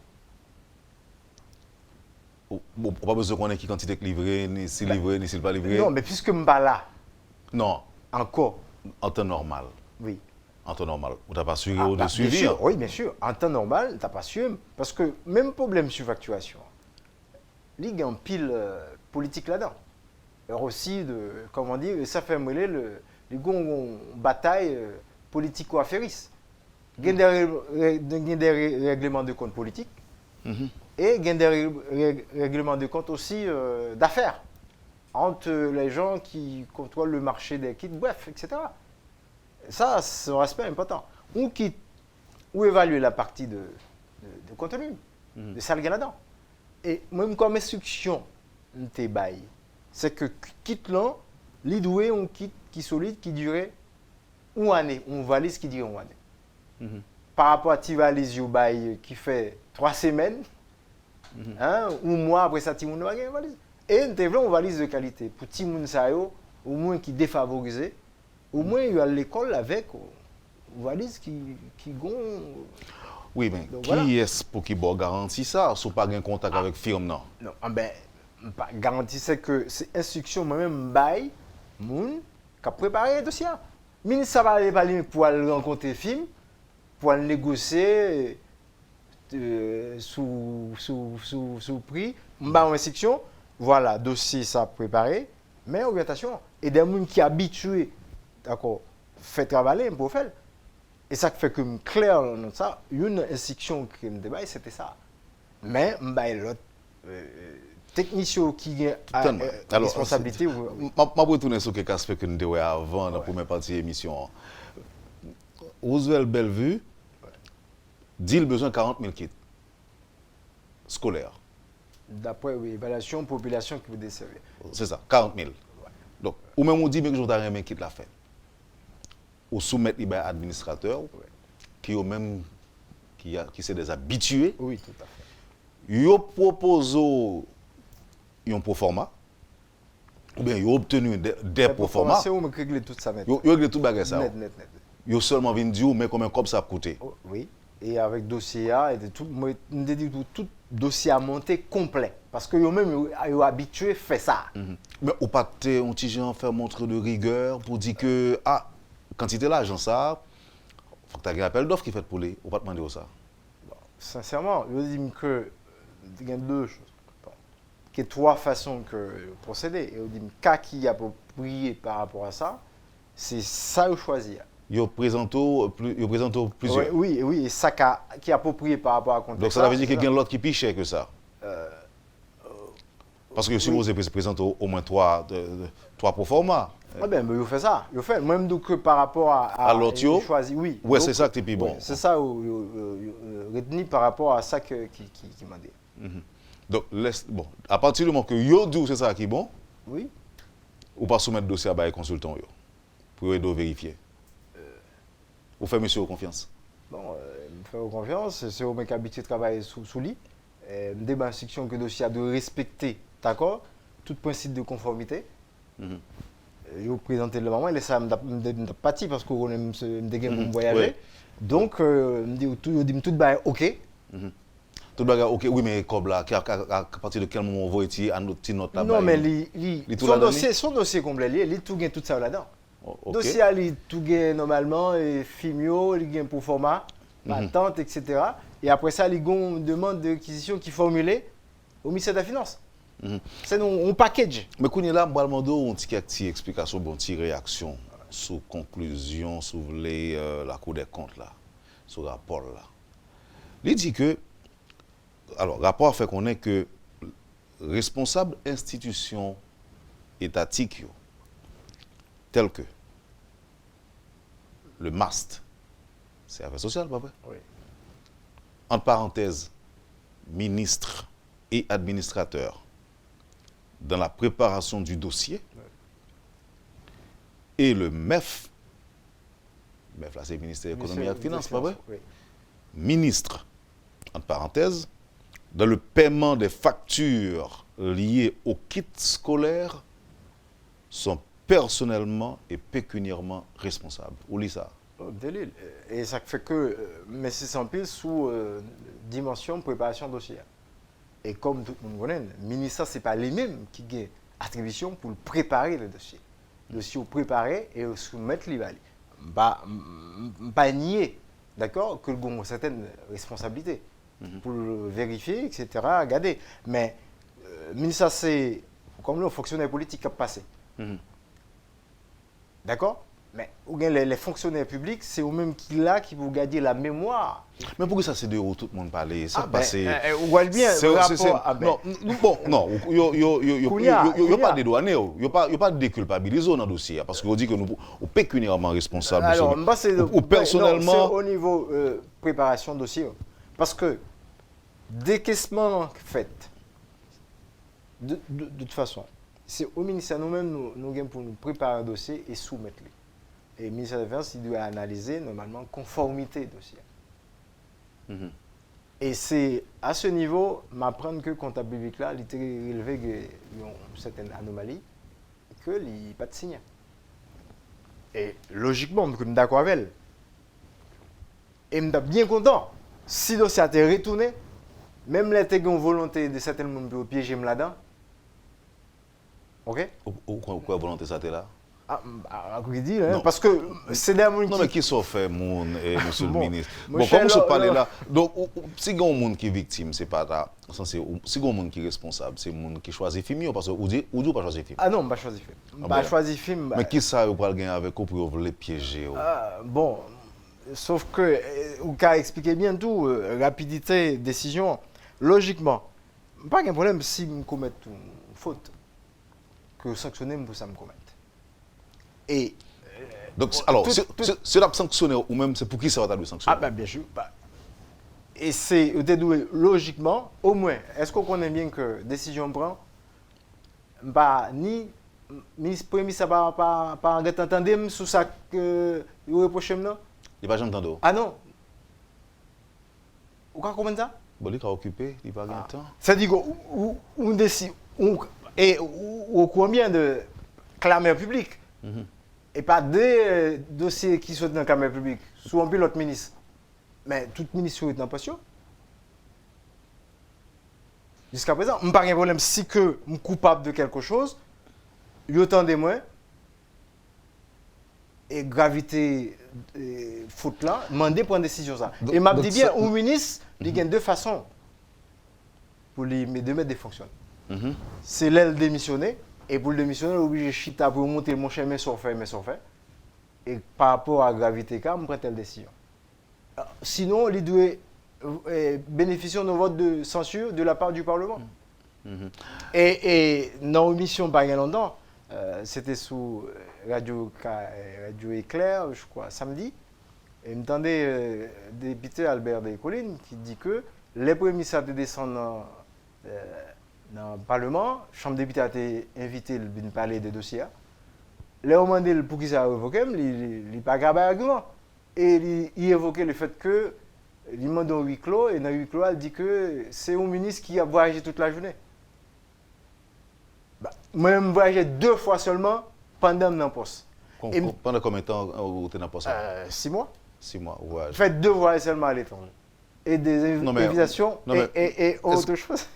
Speaker 2: Bon, pas besoin qu'on ait qui quantité de livré, ni si livré, ni s'il pas livré.
Speaker 3: Non, mais puisque je ne suis pas là.
Speaker 2: Non.
Speaker 3: Encore.
Speaker 2: En temps normal.
Speaker 3: Oui.
Speaker 2: En temps normal. Vous n'avez pas assuré de suivi?
Speaker 3: Bien sûr, oui, bien sûr. En temps normal, tu n'as pas su. Parce que même problème sur facturation, il y a un pile politique là-dedans. Alors aussi, comment dire, ça fait mêler une bataille politico-affairiste. Il y a des règlements de compte politiques et il y a des règlements de compte aussi d'affaires entre les gens qui contrôlent le marché des kits, bref, etc. Ça, c'est un aspect important. Ou évaluer la partie de contenu, de ça le là-dedans. Et même comme instruction, c'est que quitte là, l'idoué, on quitte qui solide, qui durait une année, on valise qui durait une année. Par rapport à ti valise qui fait 3 semaines, ou mois après ça, ti moun va une valise. Et on une valise de qualité. Pour ti moun sa yo, au moins qui défavorisé, au moins il y a l'école avec une valise qui gon.
Speaker 2: Oui, mais donc, qui est-ce pour qui garantit ça? Si vous n'avez pas de contact avec la firme, non?
Speaker 3: Non, garantie, c'est que c'est instruction moi-même, bail, moun, qui a préparé le dossier. Le ministre, ça va aller parler pour aller rencontrer le film, pour aller négocier sous prix, en instruction, voilà, dossier, ça préparé, mais orientation. Et des gens qui sont habitués, d'accord, fait travailler pour faire. Et ça fait que clair dans ça, une instruction qui me débat, c'était ça. Mais l'autre technicien qui a la responsabilité.
Speaker 2: Je vais retourner sur quelques aspects que nous avons avant la première partie de l'émission. Roosevelt Bellevue dit qu'il a besoin de 40 000 kits scolaires.
Speaker 3: D'après l'évaluation population qui vous desservez.
Speaker 2: C'est ça, 40 000. Ouais. Donc, ou même on dit que je dois un kit la fête. Ou soumettre les administrateurs qui ont même qui sont des habitués,
Speaker 3: Oui, tout à fait.
Speaker 2: ils proposent un proforma, ou bien ils ont obtenu des proforma,
Speaker 3: C'est où me régler tout ça maintenant.
Speaker 2: ils ont réglé tout bagage ça.
Speaker 3: Net.
Speaker 2: Ils ont seulement viennent dire, mais combien ça a coûté.
Speaker 3: Oh, oui. Et avec dossier A, et tout, moi, je dis tout dossier à monter complet. Parce que eux-mêmes, ils sont habitués à faire ça.
Speaker 2: Mais ou pas un petit gens faire montre de rigueur pour dire que, quantité l'argent ça, faut que tu aies un appel d'offres qui fait pour les, ou pas demander ça.
Speaker 3: Sincèrement, je dis que il y a deux choses. Bon. Il y a trois façons de procéder. Et je dis cas qui est approprié par rapport à ça, c'est ça à choisir.
Speaker 2: Ils présentent plusieurs.
Speaker 3: Oui, et ça qui est approprié par rapport à contexte.
Speaker 2: Donc ça veut dire qu'il y a l'autre qui est plus cher que ça. Parce que si vous présentez au moins trois proforma.
Speaker 3: Ah ben, mais vous faites ça. Vous faites même donc que par rapport à
Speaker 2: l'autre,
Speaker 3: choisi. Oui.
Speaker 2: Ouais, c'est ça qui est plus bon.
Speaker 3: Oui, c'est ça retenu par rapport à ça qui m'a dit.
Speaker 2: Donc bon, à partir du moment que yo dit c'est ça qui est bon,
Speaker 3: Oui.
Speaker 2: ou pas soumettre le dossier à les consultants yo pour aider vérifier. Vous faites monsieur confiance.
Speaker 3: Bon, me faire confiance, c'est au mec habitué de travailler sous lit. Me débat instruction que le dossier a de respecter, d'accord, tout principe de conformité. Je présenter le moment, et ça me parti parce qu'on aime me voyager.
Speaker 2: Ouais.
Speaker 3: Donc, me dit tout bail OK.
Speaker 2: Tout bagarre OK, oui mais comme là à partir de quel moment on voit ici à notre note là.
Speaker 3: Non mais son dossier complet, il tout gain tout ça là-dedans.
Speaker 2: Okay.
Speaker 3: Dossier il tout gain normalement et FIMIO, il gain pour format, patente etc. Et après ça, il y a une demande de réquisition qui est formulée au ministère de la Finance. C'est un package.
Speaker 2: Mais quand on est là, je vais demander une petite explication, une petite réaction sur conclusion, sur la Cour des comptes, là, sur le rapport. Là. Il dit que, alors, le rapport fait qu'on est que responsable institutions étatiques, telles que le MAST, c'est affaires sociales, pas vrai?
Speaker 3: Oui.
Speaker 2: Entre parenthèses, ministre et administrateur dans la préparation du dossier, et le MEF, MEF là c'est le ministère de l'économie et des finances, pas vrai?
Speaker 3: Oui.
Speaker 2: Ministre, entre parenthèses, dans le paiement des factures liées au kit scolaire, sont personnellement et pécuniairement responsables. Où lit ça?
Speaker 3: Délile. Et ça fait que, mais c'est sans pile sous dimension préparation dossier. Et comme tout le monde connaît, le ministère, ce n'est pas les mêmes qui ont attribution pour préparer le dossier. Le dossier préparé et soumettre l'IVALI. Pas nier, d'accord, que le a certaines responsabilités pour le vérifier, etc., regarder. Mais le ministère, c'est comme le fonctionnaire politique qui a passé. D'accord? Mais les fonctionnaires publics, c'est eux-mêmes qui vont garder la mémoire.
Speaker 2: Mais pourquoi ça c'est de où tout le monde parle? Ça
Speaker 3: on voit bien le rapport.
Speaker 2: Non, il n'y a pas de douane, il n'y a pas de déculpabilisation dans le dossier. Parce qu'on dit que nous sommes pécuniairement responsables.
Speaker 3: Alors,
Speaker 2: ou personnellement.
Speaker 3: C'est au niveau préparation de dossier. Parce que décaissement fait, de toute façon, c'est au ministère nous-mêmes, nous pour nous préparer un dossier et soumettre-le. Et le ministère de la Finance, il doit analyser normalement conformité dossier. Et c'est à ce niveau, m'apprendre que le comptable public là, il était relevé une certaine anomalie, que il n'y a pas de signe. Et logiquement, je suis d'accord avec elle. Et je suis bien content. Si le dossier a été retourné, même les une volonté de certains monde pour piéger là-dedans. OK?
Speaker 2: Pourquoi volonté ça là?
Speaker 3: Parce que c'est des gens qui...
Speaker 2: Non, mais qui sont fait, monsieur le ministre?
Speaker 3: Bon,
Speaker 2: comme je parle là, donc, si il y a un monde qui est victime, c'est pas ça. Si il y a un monde qui est responsable, c'est un monde qui choisit film, parce que vous dites pas choisir film.
Speaker 3: Ah non, je ne choisis film. Je choisis film.
Speaker 2: Mais qui ça, vous parlez gagner avec vous pour les piéger?
Speaker 3: Bon, sauf que, vous avez expliqué bien tout, rapidité, décision, logiquement, pas de problème si je commets une faute, que sanctionner pour ça me commettre. Et
Speaker 2: donc, alors, c'est la sanctionner ou même c'est pour qui ça va être sanctionner?
Speaker 3: Ah, bien sûr. Et c'est logiquement, au moins, est-ce qu'on connaît bien que décision prend, ni ministre premier ça pas entendre sur ça que vous reprochez non?
Speaker 2: Il pas jamais entendu.
Speaker 3: Ah non. Vous comprenez ça?
Speaker 2: Bon, il est occupé, il va gagner temps.
Speaker 3: C'est-à-dire qu'on décide, ou combien de clameurs publiques, et pas des dossiers qui sont dans la clameur publique, sous un pilote ministre. Mais tout ministre est dans la position. Jusqu'à présent, je n'ai pas de problème si que je suis coupable de quelque chose, il y a autant de moi, et gravité faute là, demander pour une décision ça. Et m'a dit bien, un ministre, il y a deux façons pour lui de mettre des fonctions. C'est l'aile démissionner, et pour le démissionner, il est obligé de chita pour monter mon chemin sur fait. Et par rapport à la gravité, je prends telle décision. Sinon, il doit bénéficier d'un vote de censure de la part du Parlement. Et dans une mission pas longtemps, c'était sous Radio Éclair, je crois, samedi. Et je m'entendais le député Albert Descollines qui dit que les premiers ministres descendent dans le Parlement, la Chambre des députés a été invitée à parler des dossiers. Les demandé pour qui ça a évoqué, il n'a pas grave argument. Et il évoquait le fait que il demande un huis clos, et dans le huis clos, il dit que c'est un ministre qui a voyagé toute la journée. Moi, je voyagé 2 fois seulement pendant mon poste.
Speaker 2: Pendant combien de temps vous êtes dans le poste?
Speaker 3: 6 mois.
Speaker 2: 6 mois, ouais.
Speaker 3: Je fais 2 voyages seulement à l'étranger. Et des invitations et autre chose.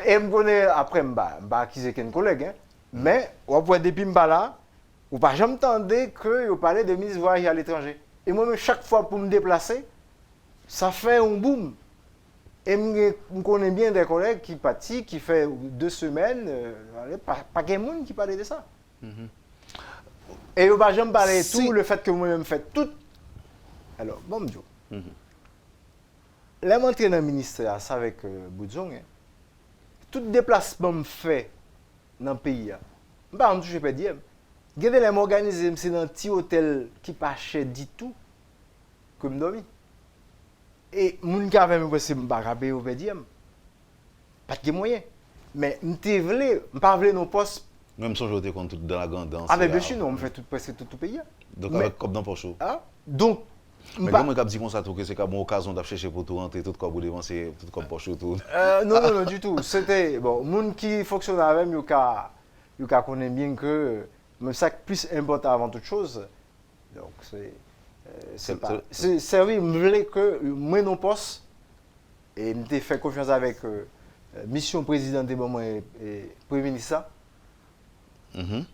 Speaker 3: Et je me connais, après, je ne vais pas acquiser qu'un collègue. Mais, depuis que je suis là, je ne vais jamais entendre que vous parlez de ministre voyage à l'étranger. Et moi, chaque fois pour me déplacer, ça fait un boom. Et je connais bien des collègues qui partent, qui font 2 semaines, pas de monde qui parlait de ça. Et je ne vais jamais parler de tout, le fait que moi-même faites tout. Alors, bon, je dis, là, je suis dans le ministère avec Boudzong, tout déplacement fait dans le pays, je ne vais pas dire. Je vais m'organiser dans un petit hôtel qui n'est pas cher du tout, comme je dormi. Et les gens qui avaient me passé, je ne vais pas dire. Pas de moyens. Mais je ne veux pas nos postes.
Speaker 2: Même si je suis dans la grande danse.
Speaker 3: Ah, mais bien sûr, non, on fait presque tout le pays.
Speaker 2: Donc, comme dans le poche.
Speaker 3: Donc,
Speaker 2: mais comment on dit que c'est une occasion de chercher pour tout rentrer, tout comme vous dévancez, tout comme poche, tout.
Speaker 3: Non, du tout. C'était, bon, les gens qui fonctionnent avec moi, ils connaissent bien que c'est plus important avant toute chose. Donc, c'est servir, je voulais que moi, non poste, et je m'ai fait confiance avec mission président des moments et Premier ministre,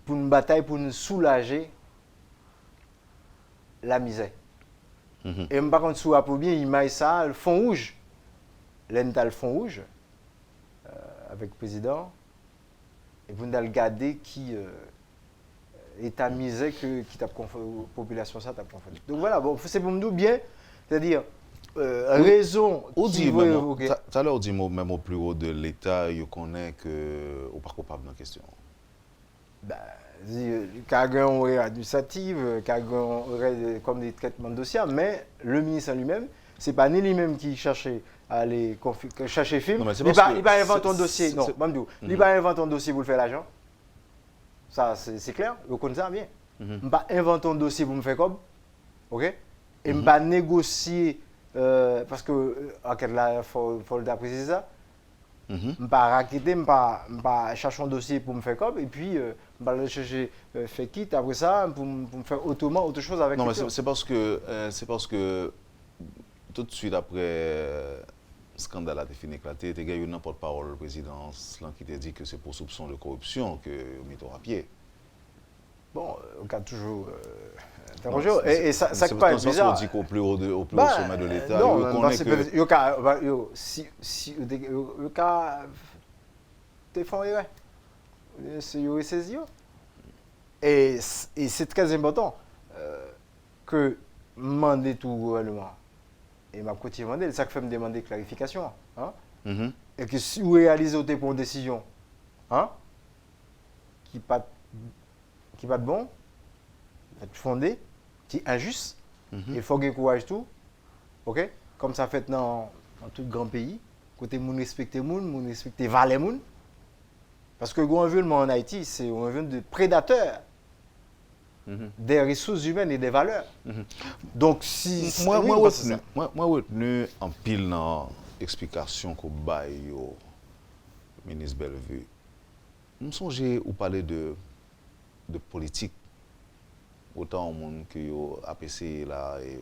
Speaker 3: pour une bataille, pour nous soulager la misère. Et par contre, sous pour bien, il m'a ça, le fond rouge. L'ental fond rouge, avec le président, et vous allez regarder qui est à misère qui t'a confronté, la population ça t'a confronté. Donc voilà, bon, c'est pour nous bien, c'est-à-dire, raison.
Speaker 2: Tout à l'heure, on dit même au plus haut de l'État, il connaît que vous n'êtes pas coupable dans la question.
Speaker 3: Quelqu'un aurait administrative, quelqu'un aurait comme des traitements de dossiers, mais le ministre en lui-même, ce n'est pas ni lui-même qui cherchait à aller chercher film. Il ne va inventer un dossier. Non, il ne va pas inventer un dossier pour faire l'argent. Ça, c'est clair, vous connaissez ça bien. Je ne vais pas inventer un dossier pour me faire comme. OK? Et je ne vais pas négocier, parce que, il faut préciser ça. Je ne vais pas raqueter, je ne vais pas chercher un dossier pour me faire comme, et puis je vais aller chercher fait quitte après ça pour me faire autre chose avec.
Speaker 2: Non, mais c'est parce que tout de suite après le scandale a été fini éclaté, il y a eu un porte-parole de la présidence qui t'a dit que c'est pour soupçon de corruption que vous mettez à pied.
Speaker 3: Bon, on a toujours interrogé. Et ça ne pas être bizarre.
Speaker 2: On dit qu'au plus haut sommet de l'État,
Speaker 3: le cas défendrait. C'est saisi. Et c'est très important que demander tout le gouvernement. Et ma continué demander, c'est ça que fait me demander clarification. Et que si vous réalisez pour une décision qui n'est pas bon, fondée, qui est injuste, il faut que courage tout, ok? Comme ça fait dans tout grand pays, côté moun respecter moun respecter valer moun. Parce que le gouvernement en Haïti, c'est un gouvernement de prédateurs. des ressources humaines et des valeurs. Donc, si...
Speaker 2: Moi,
Speaker 3: oui,
Speaker 2: moi,
Speaker 3: bah, c'est ça.
Speaker 2: retenu en pile dans l'explication qu'on baille au ministre Bellevue. Je me songe ou parler de politique. Autant au monde que APC là est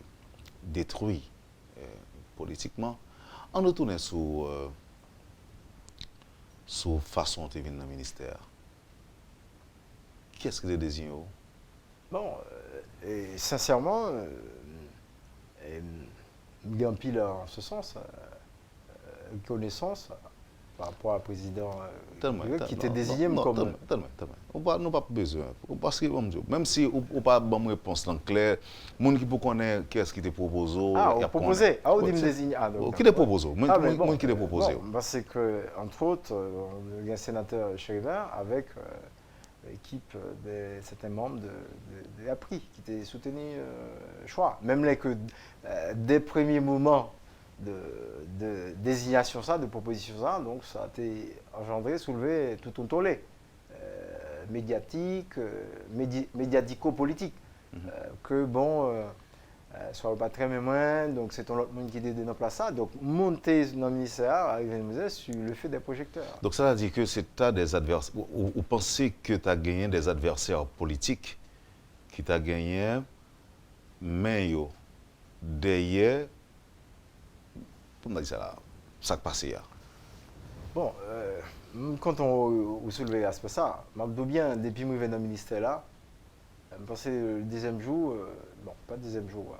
Speaker 2: détruit politiquement. On retourne sur façon de venir dans le ministère. Qu'est-ce que vous désignez?
Speaker 3: Bon, et sincèrement, il y a un pile en ce sens, connaissance par rapport à président qui était désigné comme...
Speaker 2: On n'a pas besoin. Parce que, même si on n'a pas de réponse en clair, les gens qui peut connaître qu'est-ce qui te propose.
Speaker 3: Ah, on proposait. Ah, on dit me désigner. Ah,
Speaker 2: qui te propose? Moi, qui te propose?
Speaker 3: C'est que, entre autres, il y a un sénateur Chérivin avec l'équipe de certains membres de l'APRI qui étaient soutenus choix. Même les que des premiers moments de désignation ça, de proposition ça, donc ça a été engendré, soulevé tout un tollé médiatique, médiatico-politique. Que bon, soit pas très moins, donc c'est ton autre monde qui est dans place ça. Donc monter dans le ministère, arriver sur le fait des projecteurs.
Speaker 2: Donc ça veut dire que c'est des adversaires, ou pensez que tu as gagné des adversaires politiques qui t'a gagné, mais derrière, comment dire ça là, ça qui passe là.
Speaker 3: Bon, quand on soulevait à ce ça, je me bien, depuis que je suis dans le ministère là, je pensais le deuxième jour, bon, pas le deuxième jour,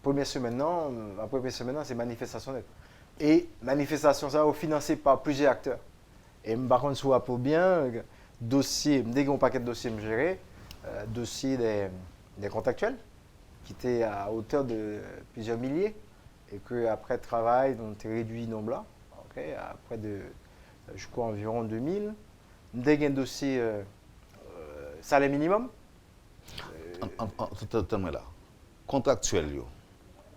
Speaker 3: première semaine, non, la première semaine, c'est manifestation nette. Et manifestation ça, financée par plusieurs acteurs. Et par contre, je pour bien, dossier, dès qu'on paquet de dossiers me gérer, dossier des contractuels, qui étaient à hauteur de plusieurs milliers, et qu'après travail, on a réduit le nombre là, après de, je crois, environ 2000. Dès qu'il y a un dossier salaire minimum.
Speaker 2: Totalement là. Contractuel,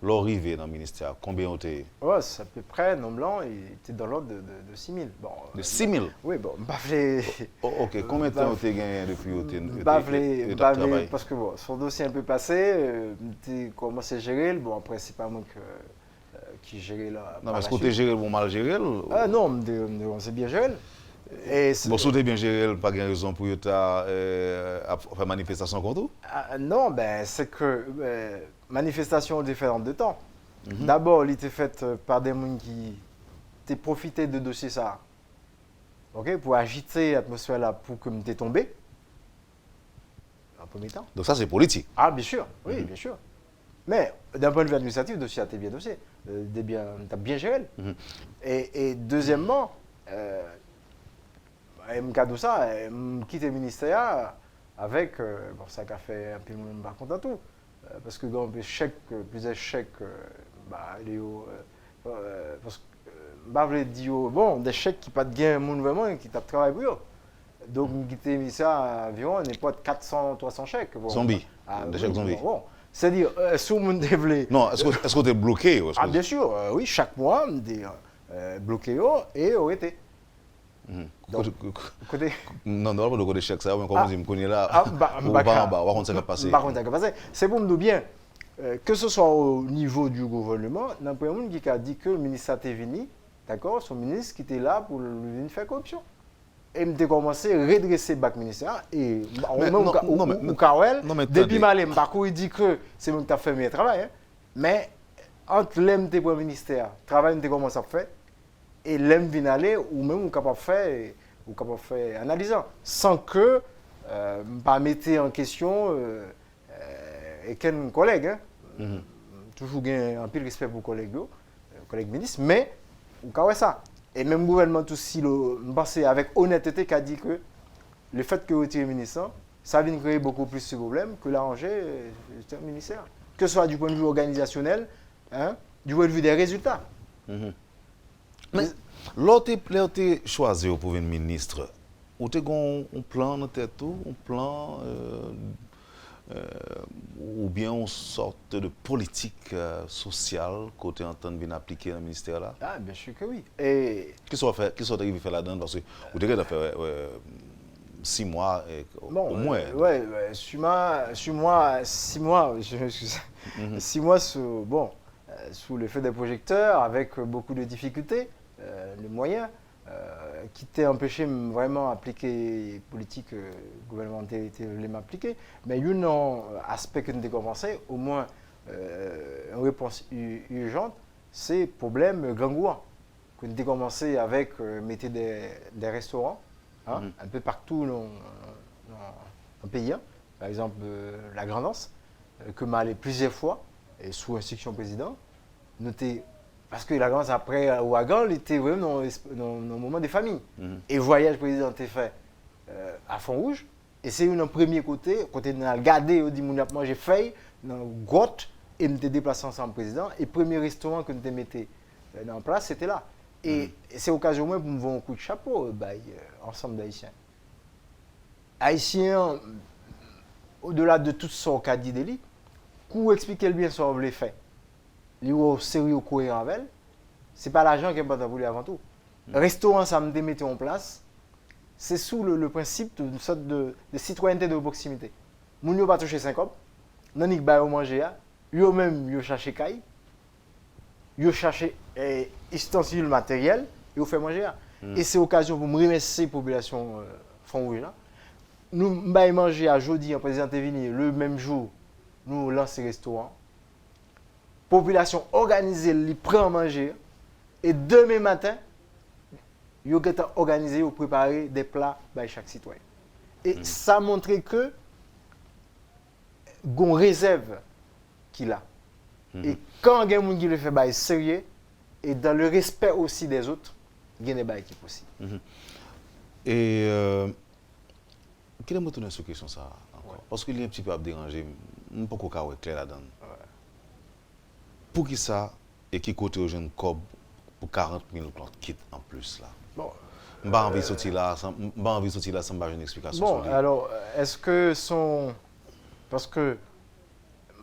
Speaker 2: l'arrivée dans le ministère, combien ont été?
Speaker 3: Ouais, c'est à peu près, nombre là, il était dans l'ordre de 6 000. Bon,
Speaker 2: de 6 000?
Speaker 3: Oui, bon, bavlé.
Speaker 2: Ok, combien de temps ont été gagné depuis
Speaker 3: bavlé, parce que bon, son dossier un peu passé, j'ai commencé à gérer, bon, après, c'est pas moi qui gérait là.
Speaker 2: Non, mais est-ce que tu géré ou mal géré?
Speaker 3: Ah non, on s'est bien géré.
Speaker 2: Bon, si tu es bien géré, pas de raison pour faire manifestation contre vous?
Speaker 3: Non, ben, c'est que manifestation différente de temps. D'abord, elle était faite par des gens qui ont profité de dossier ça, pour agiter l'atmosphère là pour que tu tombé. En premier temps.
Speaker 2: Donc ça, c'est politique?
Speaker 3: Ah, bien sûr, oui, bien sûr. Mais d'un point de vue administratif, le dossier a été bien dossier. Tu as bien géré. Et deuxièmement, cadeau ça, quitte le ministère avec, bon, ça a fait un peu le monde par contre à tout. Parce que quand on chèque, plusieurs chèques, parce que, je veux dire, bon, des chèques qui pas de gain, monde vraiment, qui t'a travaillé pour eux. Donc, quitte le ministère environ, on n'est pas de 400, 300 chèques. Bon,
Speaker 2: zombies, des chèques zombies.
Speaker 3: Bon. C'est-à-dire, si on me développé.
Speaker 2: Non, est-ce que tu es bloqué?
Speaker 3: Ah, bien sûr, oui, chaque mois, on est bloqué et on était.
Speaker 2: Côté... Non, non, pas de côté chèque, ça, mais comment je me connais là?
Speaker 3: C'est pour me dire bien, que ce soit au niveau du gouvernement, il y a un monde qui a dit que le ministre était venu, d'accord, son ministre qui était là pour venir faire corruption. Et je commencé à redresser le ministère. Et au Kawel, depuis que il dit que c'est moi qui ai fait le travail. Hein. Mais entre l'MT pour le ministère, le travail que commencé à faire, et l'aime vient aller, ou même on capable de faire analysant, sans que pas mettre en question et qu'un collègue. Hein. Toujours un peu de respect pour les collègues ministres, mais on capable ça. Et même le gouvernement aussi, avec honnêteté, qui a dit que le fait que retirer le ministère, ça vient créer beaucoup plus de problèmes que l'arranger le ministère. Que ce soit du point de vue organisationnel, hein, du point de vue des résultats.
Speaker 2: Mais l'autre choisi pour devenir ministre, vous avez un plan dans tête, un plan ou bien une sorte de politique sociale que vous entendez bien appliquer dans le ministère là?
Speaker 3: Ah, bien sûr que oui. Et
Speaker 2: qu'est-ce que vous avez fait là-dedans? Parce que vous avez fait 6 mois
Speaker 3: Bon,
Speaker 2: au moins.
Speaker 3: Ouais, 6 mois, 6 mois, je m'excuse. 6 mois sous l'effet des projecteurs, avec beaucoup de difficultés, les moyens, qui t'ont empêché vraiment d'appliquer les politiques gouvernementales qui voulaient m'appliquer. Mais il y a un aspect que nous avons commencé, au moins une réponse urgente, c'est le problème gangouin. Que nous avons commencé avec mettre des restaurants, un peu partout dans le pays. Par exemple, la Grandance, que m'a allé plusieurs fois, et sous instruction président, noté, parce que la Grandance, après Ouagan, il était vraiment dans le moment des familles. Et le voyage président était fait à Fond-Rouge, et c'est un premier côté de regarder, on dit, j'ai fait dans la grotte, et nous étions déplacés ensemble président, et le premier restaurant que nous avons mis en place, c'était là. Et c'est l'occasion pour me voir un coup de chapeau, ensemble d'Haïtiens. Haïtiens, au-delà de tout ce qu'a dit Deli, pour expliquer bien ce qu'on voulait faire, il y a sérieux cohérent avec, ce n'est pas l'argent qui est important pour lui avant tout. Le restaurant, ça me mettait en place, c'est sous le principe d'une sorte de citoyenneté de proximité. Moun yo pas touché 5 hommes, nan ik bay au manger, yo même yo cherché caille, yo cherché ustensiles matériels, yo fait manger. Et c'est l'occasion pour me remercier la population Fond-Rouge là. Nous bay manger à jeudi en président Tevini, le même jour, nous lançons le restaurant. Population organisée, li prend manger et demain matin, yo ont organisé ou préparé des plats par chaque citoyen. Et ça montre que gon réserve qu'il a. Et quand il y a des gens qui le fait sérieux et dans le respect aussi des autres, il y a des choses qui sont possibles.
Speaker 2: Et quel est votre sur question ça encore? Parce qu'il y a un petit peu à déranger, je ne peux pas clair là-dedans. Pour qui ça et qui côté aux jeunes cob pour 40 000 kits en plus là?
Speaker 3: Bon,
Speaker 2: je n'ai pas envie de sortir là sans une explication.
Speaker 3: Bon, alors, est-ce que son... Parce que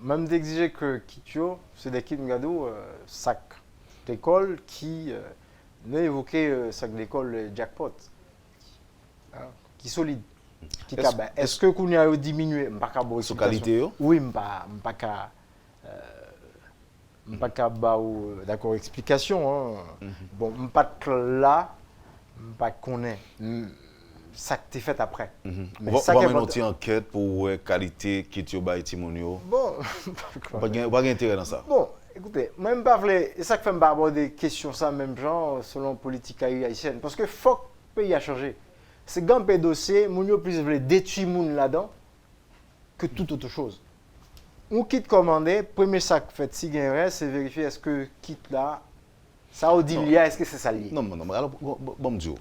Speaker 3: même d'exiger que Kitio, c'est des kits Ngado, sac d'école qui n'a évoqué sac d'école jackpot, qui est solide. Est-ce que qu'on a diminué
Speaker 2: sur qualité?
Speaker 3: Oui, pas d'accord explication. Bon, pas là, pas connaît. Ça qui est fait après.
Speaker 2: Mais on va mener une enquête pour la qualité qui est au Timonio.
Speaker 3: Bon,
Speaker 2: pas d'intérêt dans ça.
Speaker 3: Bon, écoutez, même pas c'est ça que fait me aborder des questions ça même genre selon la politique haïtienne parce que faut que le pays a changé. C'est grand dossier, mon plus veut détruire moun là-dedans que toute autre chose. On quitte commandé, premier sac fait si gain c'est vérifier est-ce que quitte là ça au dit est-ce que c'est ça lié.
Speaker 2: Non, alors bon Dieu.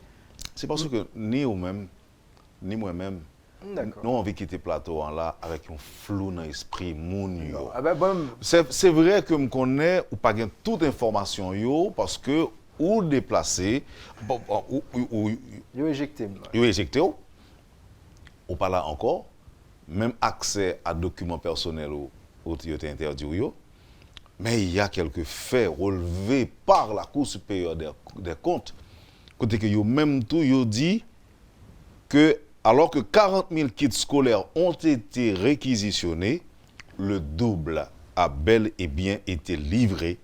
Speaker 2: C'est parce que ni vous-même, ni moi-même, nous avons envie de quitter le plateau là avec un flou dans l'esprit. C'est vrai que je connais ou pas toute information parce que ou déplacé, ou
Speaker 3: éjecté.
Speaker 2: Ou pas là encore, même accès à documents personnels ou été interdit. Mais il y a quelques faits relevés par la Cour supérieure des comptes. Côté que même tout, yo dit que alors que 40 000 kits scolaires ont été réquisitionnés, le double a bel et bien été livré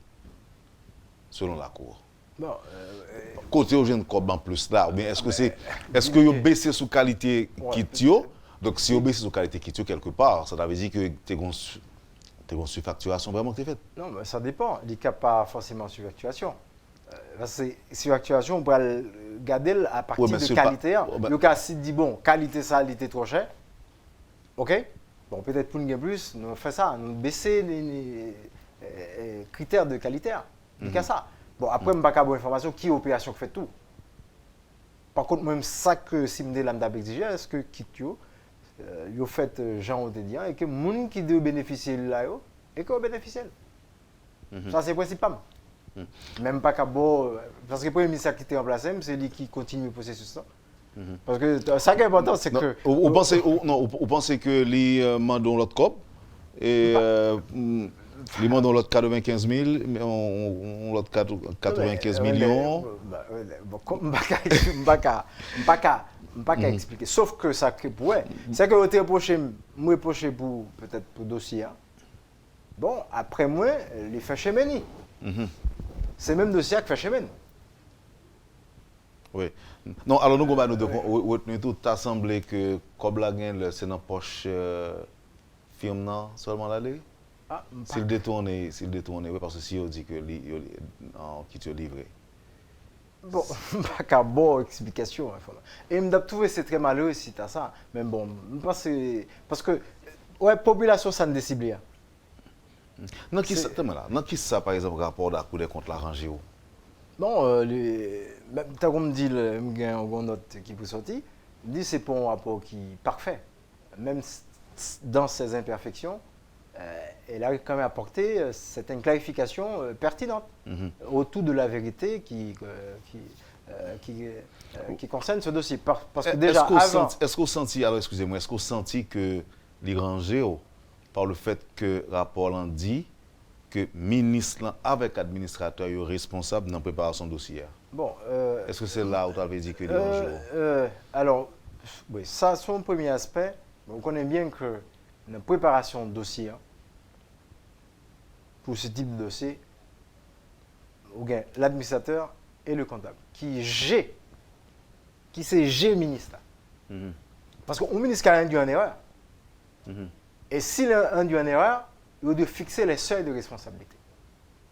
Speaker 2: selon la Cour.
Speaker 3: Bon,
Speaker 2: côté aux jeunes en plus là, ou bien est-ce que vous baissez sous qualité kit yo? Donc si vous baissez sous qualité kit yo quelque part, ça veut dire que tu as une surfacturation vraiment qui est faite.
Speaker 3: Non, mais ça dépend. Il n'y a pas forcément surfacturation. Surfacturation, on peut regarder à partir de qualité. Le cas si dit bon, qualité ça, il était trop cher. OK? Bon, peut-être pour nous plus, nous faisons ça, nous baisser les critères de qualité. Il y a ça. Bon, après, je n'ai pas de bonne information qui est l'opération qui fait tout. Par contre, même ça que si je l'a exigé, est-ce que Kitio, il a fait Jean Odédian et que les gens qui doivent bénéficier de là, et que bénéficient. Ça, c'est le principal. Même pas qu'à bon, parce que le premier ministre qui était remplacé, c'est lui qui continue le processus. Parce que ça qui est important, c'est que.
Speaker 2: Vous pensez que les mandons l'autre cop et Ils demandent l'autre 95 000, mais on l'autre 95 millions.
Speaker 3: Bon, je ne peux pas expliquer. Sauf que ça crée pour eux. C'est que vous reprochez pour peut-être pour dossier. Bon, après moi, les fait chez Meni. C'est même dossier qui fait chez Meni.
Speaker 2: Oui. Non, alors nous avons retenu tout. T'as semblé que Koblagen, c'est dans la poche firme seulement l'aller? S'il détourne, oui, parce que si on dit que qui te livré.
Speaker 3: Bon, pas bonne explication. Et je trouve que c'est très malheureux si tu as ça. Mais bon, parce que la population, ça ne décible.
Speaker 2: Non, qui ça, par exemple, rapport à coup de contre l'arrangé?
Speaker 3: Non, comme dit le note qui vous sorti, dit c'est pour un rapport qui est parfait. Même dans ses imperfections, elle a quand même apporté certaines clarifications pertinentes autour de la vérité qui concerne ce dossier. Parce que déjà,
Speaker 2: est-ce qu'on sentit, alors excusez-moi, est-ce qu'on sentit que l'Irangé, par le fait que le rapport en dit que le ministre avec l'administrateur est responsable dans la préparation du dossier?
Speaker 3: Bon,
Speaker 2: est-ce que c'est là où tu avais dit que l'Irangé?
Speaker 3: Alors, oui, ça, c'est un premier aspect. On connaît bien que la préparation de dossier, pour ce type de dossier, l'administrateur et le comptable, qui c'est G ministre. Parce qu'au ministre a induit en erreur. Et s'il a induit en erreur, il doit fixer les seuils de responsabilité.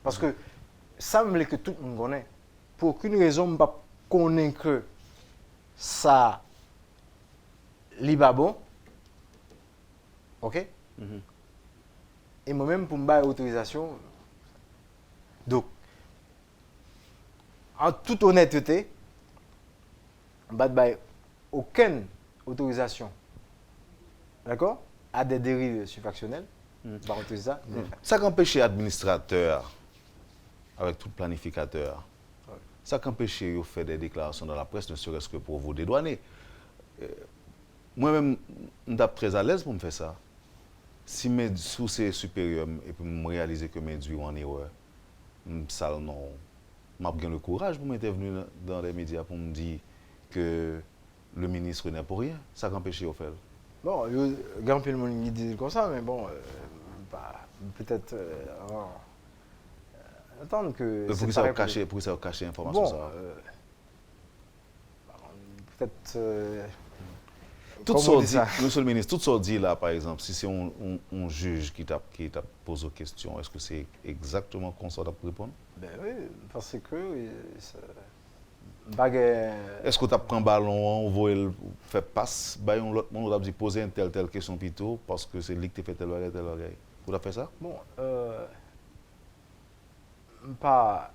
Speaker 3: Parce que ça me que tout le monde connaît. Pour aucune raison, je ne connais que ça n'est pas bon. OK? Et moi-même, pour me faire autorisation. Donc, en toute honnêteté, je ne vais aucune autorisation. D'accord? À des dérives subfactionnelles. Par autoriser ça.
Speaker 2: Ça qu'empêche l'administrateur, avec tout planificateur, ça qu'empêche de faire des déclarations dans la presse, ne serait-ce que pour vous dédouaner. Moi-même, je suis très à l'aise pour me faire ça. Si mes sources supérieurs et pour me réaliser que mes dûs en erreur, ça non, m'a bien le courage pour m'intervenir dans les médias pour me dire que le ministre n'est pour rien. Ça qu'empêche de faire.
Speaker 3: Bon, il y a un peu de monde qui dit comme ça, mais bon, peut-être attendre que.
Speaker 2: Pour que ça cache l'information.
Speaker 3: Bon, peut-être.
Speaker 2: Tout ça dit, monsieur le ministre, tout ça dit là, par exemple, si c'est un juge qui t'a posé une question, est-ce que c'est exactement comme ça pour répondre?
Speaker 3: Ben oui, parce que.
Speaker 2: Est-ce que tu as pris un ballon, on va faire passe, on a dit poser une telle question plutôt, parce que c'est lui qui t'a fait telle oreille. Vous avez fait ça?
Speaker 3: Bon, pas.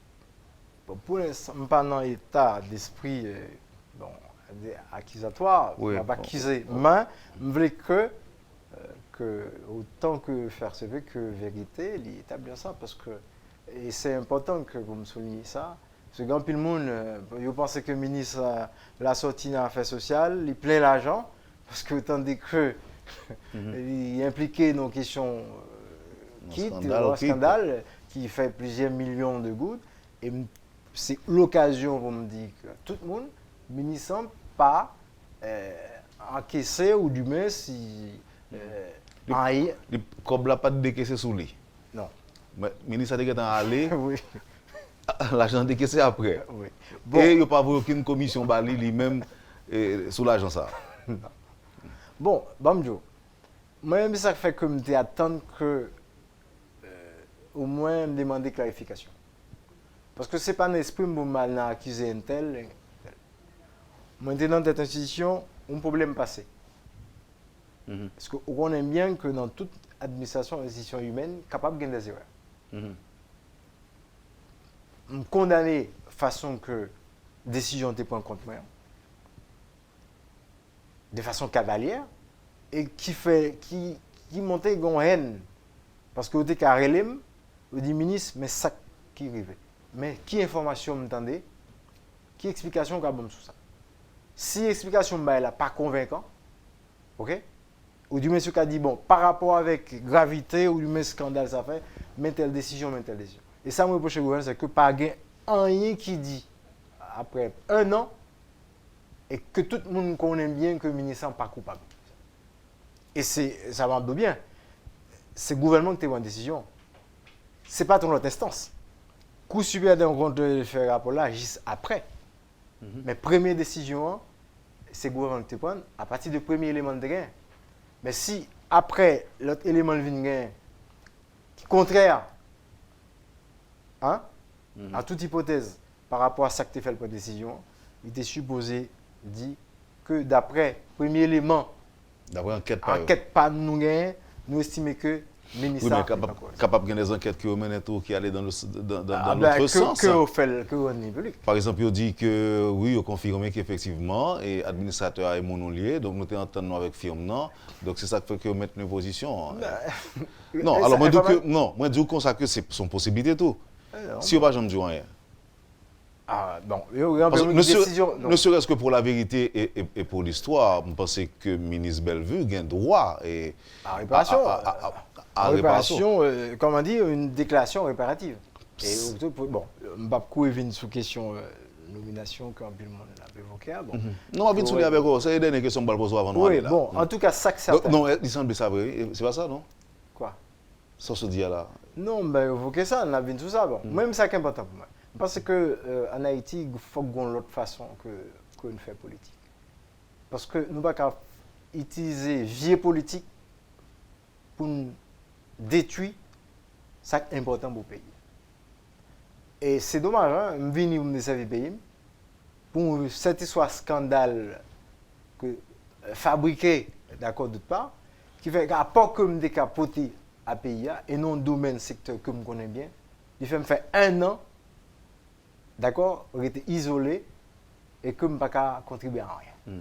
Speaker 3: Pour l'instant, pas dans l'état d'esprit. Bon, accusatoire,
Speaker 2: oui,
Speaker 3: on va accuser, mais je voulais que autant que faire se veut que vérité, il établit ça, parce que, et c'est important que vous me souligniez ça, parce que quand tout le monde, vous pensez que le ministre la sortie dans l'affaire sociale, il plein l'argent, parce que tandis que il est impliqué dans une question un scandale qui fait plusieurs millions de gouttes, et c'est l'occasion, vous me dites, que tout le monde, le ministre pas encaissé ou du moins si
Speaker 2: comme la pas décaissé sous lui.
Speaker 3: Non.
Speaker 2: Mais le ministre a dit qu'il est allé.
Speaker 3: Oui.
Speaker 2: L'argent décaissé après.
Speaker 3: Oui.
Speaker 2: Bon. Et il n'y a pas aucune commission bali lui-même sous l'argent ça.
Speaker 3: Bon, Bamjo. Moi-même ça fait que je attendre que au moins me demander clarification. Parce que c'est pas un esprit pour mal accuser un tel. Maintenant, dans cette institution, un problème passé. Parce qu'on aime bien que dans toute administration, institution humaine, capable de gagner des erreurs. Condamner façon que décision n'était pas en compte moyen, de façon cavalière, et qui montait une haine. Parce que vous êtes carré, vous dites ministre, mais ça qui arrive. Mais qui information m'entendez? Qui explication qu'a bon sur ça? Si l'explication n'est pas convaincante, ok? Ou du monsieur qui a dit, bon, par rapport avec gravité, ou du monsieur scandale ça fait, mais telle décision. Et ça, me reproche au gouvernement, c'est que pas rien qui dit, après un an, et que tout le monde connaît bien que le ministre n'est pas coupable. Et ça va bien. C'est le gouvernement qui a pris une décision. Ce n'est pas ton autre instance. Coup supérieur d'un compte de faire rapport là, juste après. Mais première décision, c'est le gouvernement qui prend à partir du premier élément de gain. Mais si après l'autre élément de gain qui est contraire à toute hypothèse par rapport à ça que tu as fait la décision, il était supposé dire que d'après le premier élément,
Speaker 2: d'après
Speaker 3: enquête pas nous gain, nous estimons que le ministre
Speaker 2: capable de des enquêtes qui mènent tout qui allaient dans l'autre sens. Par exemple, il dit que oui, il confirmé qu'effectivement, et l'administrateur est monolier, donc nous sommes en train avec firme non. Donc c'est ça qui fait que mettre une position. Non, alors moi je dis que c'est son possibilité tout. Si on va jamais dire rien.
Speaker 3: Ah, bon,
Speaker 2: ne serait-ce que pour la vérité et pour l'histoire, je pense que le ministre Bellevue a droit
Speaker 3: à réparation. À réparation, comme on dit, une déclaration réparative. Et bon, je ne vais pas revenir sur la question nomination que tout le monde a évoquée. Bon.
Speaker 2: Non, on va venir avec vous. C'est une dernière question que je vais poser avant de
Speaker 3: oui, bon, en tout cas, ça que certain.
Speaker 2: Non, il semble ça vrai. C'est pas ça, non?
Speaker 3: Quoi?
Speaker 2: Ça se dit là.
Speaker 3: Non, ben, évoquer ça, on a vu tout ça. Bon. Même ça qui est important pour moi. Parce qu'en Haïti, il faut qu'on ait l'autre façon que nous faisons politique. Parce que nous ne pouvons pas utiliser vieux politique pour nous détruire ce qui est important pour le pays. Et c'est dommage, hein, je viens de servir le pays pour cette histoire scandale fabriquée, d'accord, d'autre part, qui fait qu'à part que je capoté à pays et non domaine, secteur que je connais bien, il fait me faire un an. D'accord, on était isolé et que je ne peux pas contribuer à rien.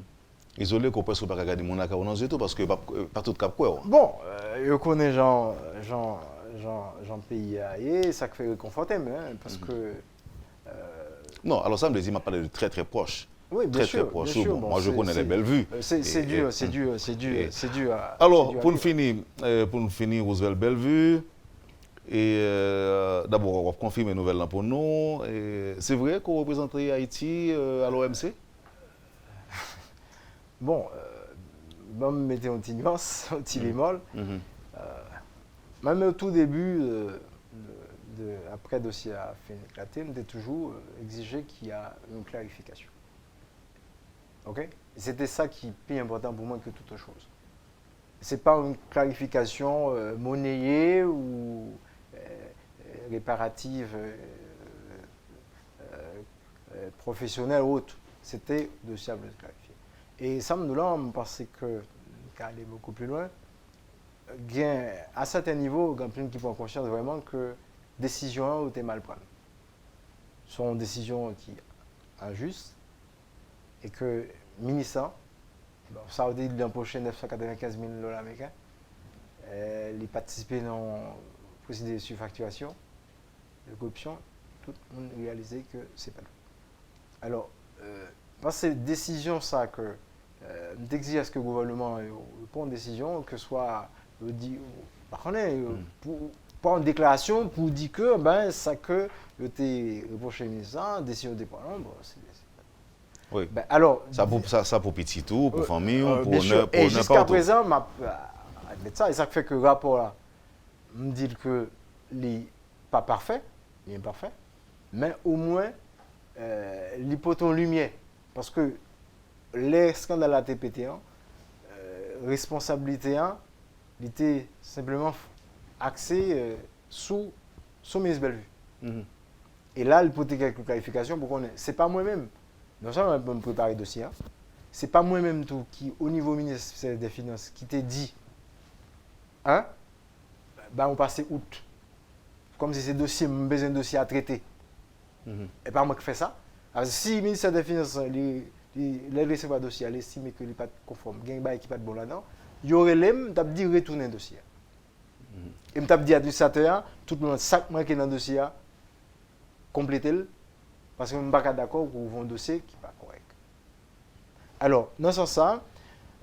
Speaker 2: Isolé, qu'on peut pas regarder mon accord dans tout parce que pas tout cap quoi.
Speaker 3: Bon, je connais Jean pays et ça fait réconforter parce que
Speaker 2: non, alors ça me dit m'a parlé de très très proche.
Speaker 3: Oui, bien sûr,
Speaker 2: très proche.
Speaker 3: Bien sûr.
Speaker 2: Bon, moi je connais les belles vues.
Speaker 3: C'est dû à.
Speaker 2: Alors pour nous finir Roosevelt Bellevue. Et d'abord, on va confirmer une nouvelle pour nous. C'est vrai qu'on représente Haïti à l'OMC?
Speaker 3: Bon, je vais me mettre en petite nuance, un petit bémol. Même au tout début, après le dossier a fait éclater, on a toujours exigé qu'il y ait une clarification. Ok? C'était ça qui est plus important pour moi que toute chose. Ce n'est pas une clarification monnayée ou réparative, professionnelle ou autre. C'était de simple clarifier. Et ça me donne parce que, quand aller beaucoup plus loin, à certains niveaux, il y a plein qui prennent conscience vraiment que les décisions ont été mal prises. Ce sont des décisions qui sont injustes et que le ministre, ça a dit d'empocher 995 000 $ américains, il participait dans le procédé de surfacturation, de corruption, tout le monde réalisait que ce n'est pas tout. Alors, parce que c'est une décision ça que d'exiger à ce que le gouvernement prenne une décision, que ce soit pas une déclaration pour dire que ça que était reproché ministre, décision des parents,
Speaker 2: oui.
Speaker 3: Ben, alors,
Speaker 2: ça pour petit tout, pour famille, pour n'importe.
Speaker 3: Et jusqu'à présent, ça, et ça fait que le rapport là me dit que il n'est pas parfait, il est imparfait, mais au moins il peut en lumière. Parce que les scandales à TPT, responsabilité, il était simplement axé sous ministre Bellevue. Et là, il peut y avoir quelques clarifications pour qu'on ait. Ce n'est pas moi-même. Non seulement je me préparer le dossier, ce n'est pas moi-même tout qui, au niveau ministère des Finances, qui t'a dit, on passe août. Comme si c'est dossier, on a besoin de dossier à traiter. Et pas moi qui fais ça. Alors, si le ministère des Finances, il recevoir le dossier, il estime qu'il n'est pas conforme, il n'y a pas de bon là-dedans, il y aurait l'aime, il dit retourner le dossier. Et il dit à l'administrateur, tout le monde, chaque mois qui est dans le dossier, complétez-le. Parce que je ne suis pas d'accord pour un dossier qui n'est pas correct. Alors, dans ce sens,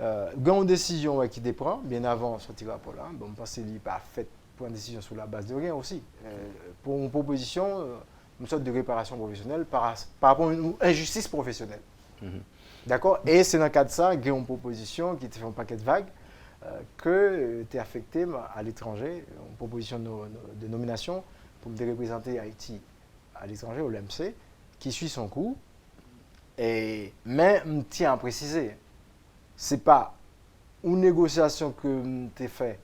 Speaker 3: une décision qui dépend, bien avant ce rapport-là, bon, je pense qu'il n'est pas fait pour une décision sur la base de rien aussi. Pour une proposition, une sorte de réparation professionnelle par rapport à une injustice professionnelle. D'accord? Et c'est dans le cadre de ça qu'il y a une proposition qui te fait un paquet de vagues que tu es affecté à l'étranger, une proposition de nomination pour me représenter Haïti à l'étranger, au LMC, qui suit son cours. Mais je tiens à préciser, ce n'est pas une négociation que tu as faite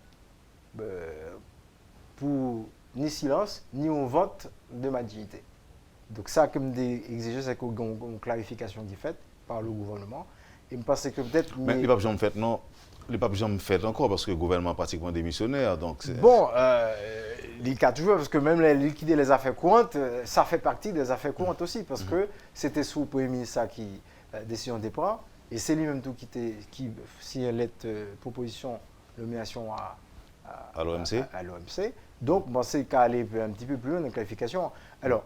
Speaker 3: pour ni silence, ni un vote de ma dignité. Donc ça, comme des exigences, c'est qu'il y a une clarification qui est faite par le gouvernement. Et je pense que peut-être...
Speaker 2: Mais les papes jamais fait, non. Les papes jamais fait encore parce que le gouvernement est pratiquement démissionnaire. Donc
Speaker 3: bon, il y a toujours, parce que même liquider les affaires courantes, ça fait partie des affaires courantes aussi, parce que c'était sous le Premier ministre qui décision des prend, et c'est lui-même tout qui si elle est proposition, nomination à l'OMC. Donc, bon, c'est qu'à aller un petit peu plus loin dans la qualification. Alors,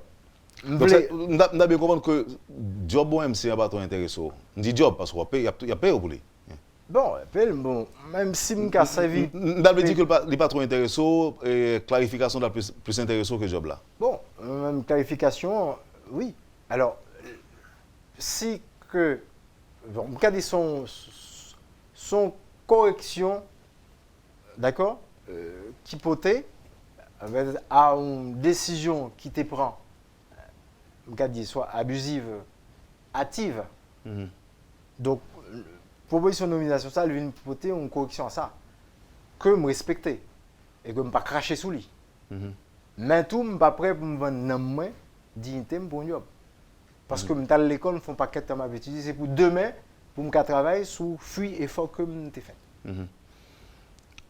Speaker 2: donc, on a bien compris que le job OMC n'est pas trop intéressant. On dit job parce qu'il y a payé pour lui.
Speaker 3: Bon, même si je me servi.
Speaker 2: On a dit qu'il n'est pas trop intéressant et clarification est plus intéressant que le job là.
Speaker 3: Bon, même clarification, oui. Alors, si que. Bon, en cas de son correction, d'accord, qui potait à une décision qui te prend, en cas de soit abusive, hâtive. Donc, proposition de nomination, ça, elle vient porter une correction à ça. Que me respecter et que je ne pas cracher sous lui. Mais tout, je ne suis pas prêt pour me vendre dignité pour un job. Parce que à l'école, je ne fais pas qu'être ma bêtise. C'est pour demain, pour me travailler sous fuit effort que je fait.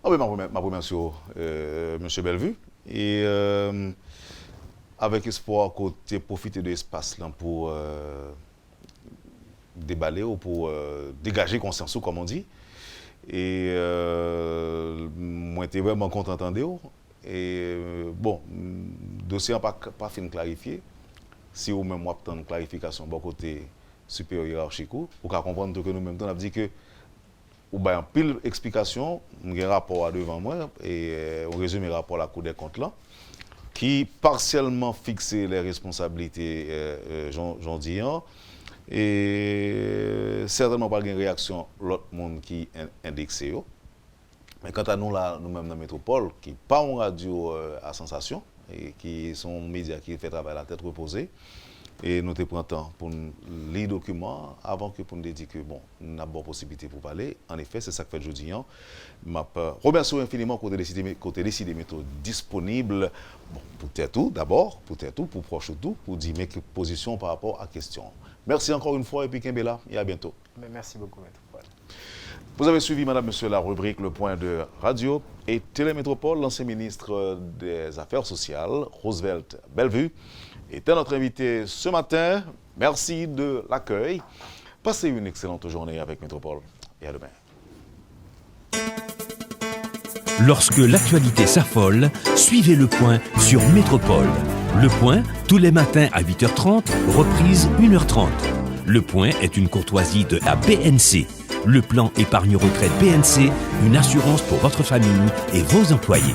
Speaker 2: Ah oui, ma première sur M. Bellevue. Et avec espoir que tu aies profité de l'espace pour déballer ou pour dégager consensus, comme on dit. Et moi, j'étais vraiment content d'entendre. Et bon, le dossier n'a pas fini de clarifier. Si vous même avez une clarification de côté supérieur hiérarchique, vous pouvez comprendre que nous-mêmes, on a dit que vous avez un pile d'explications, un rapport devant moi, et on résume le rapport à la Cour des comptes là, qui partiellement fixe les responsabilités, j'en dis, et certainement pas de réaction de l'autre monde qui est indexé. Mais quant à nous, là, nous-mêmes dans la métropole, qui pas une radio à sensation, et qui sont médias qui fait travail à la tête reposée, et nous te prenons temps pour lire les documents avant que pour nous dire que bon, nous avons bonne possibilité pour parler. En effet, c'est ça que fait aujourd'hui. Je remercie infiniment côté décider méthodes disponibles. Bon, pour tout d'abord, pour proche tout, pour dire mes positions par rapport à la question. Merci encore une fois et puis Kimbela, et à bientôt.
Speaker 3: Merci beaucoup, Maître Paul.
Speaker 2: Vous avez suivi, madame, monsieur, la rubrique Le Point de Radio et Télémétropole. L'ancien ministre des Affaires sociales, Roosevelt Bellevue, était notre invité ce matin. Merci de l'accueil. Passez une excellente journée avec Métropole et à demain.
Speaker 1: Lorsque l'actualité s'affole, suivez Le Point sur Métropole. Le Point, tous les matins à 8h30, reprise 1h30. Le Point est une courtoisie de la BNC. Le plan épargne retraite BNC, une assurance pour votre famille et vos employés.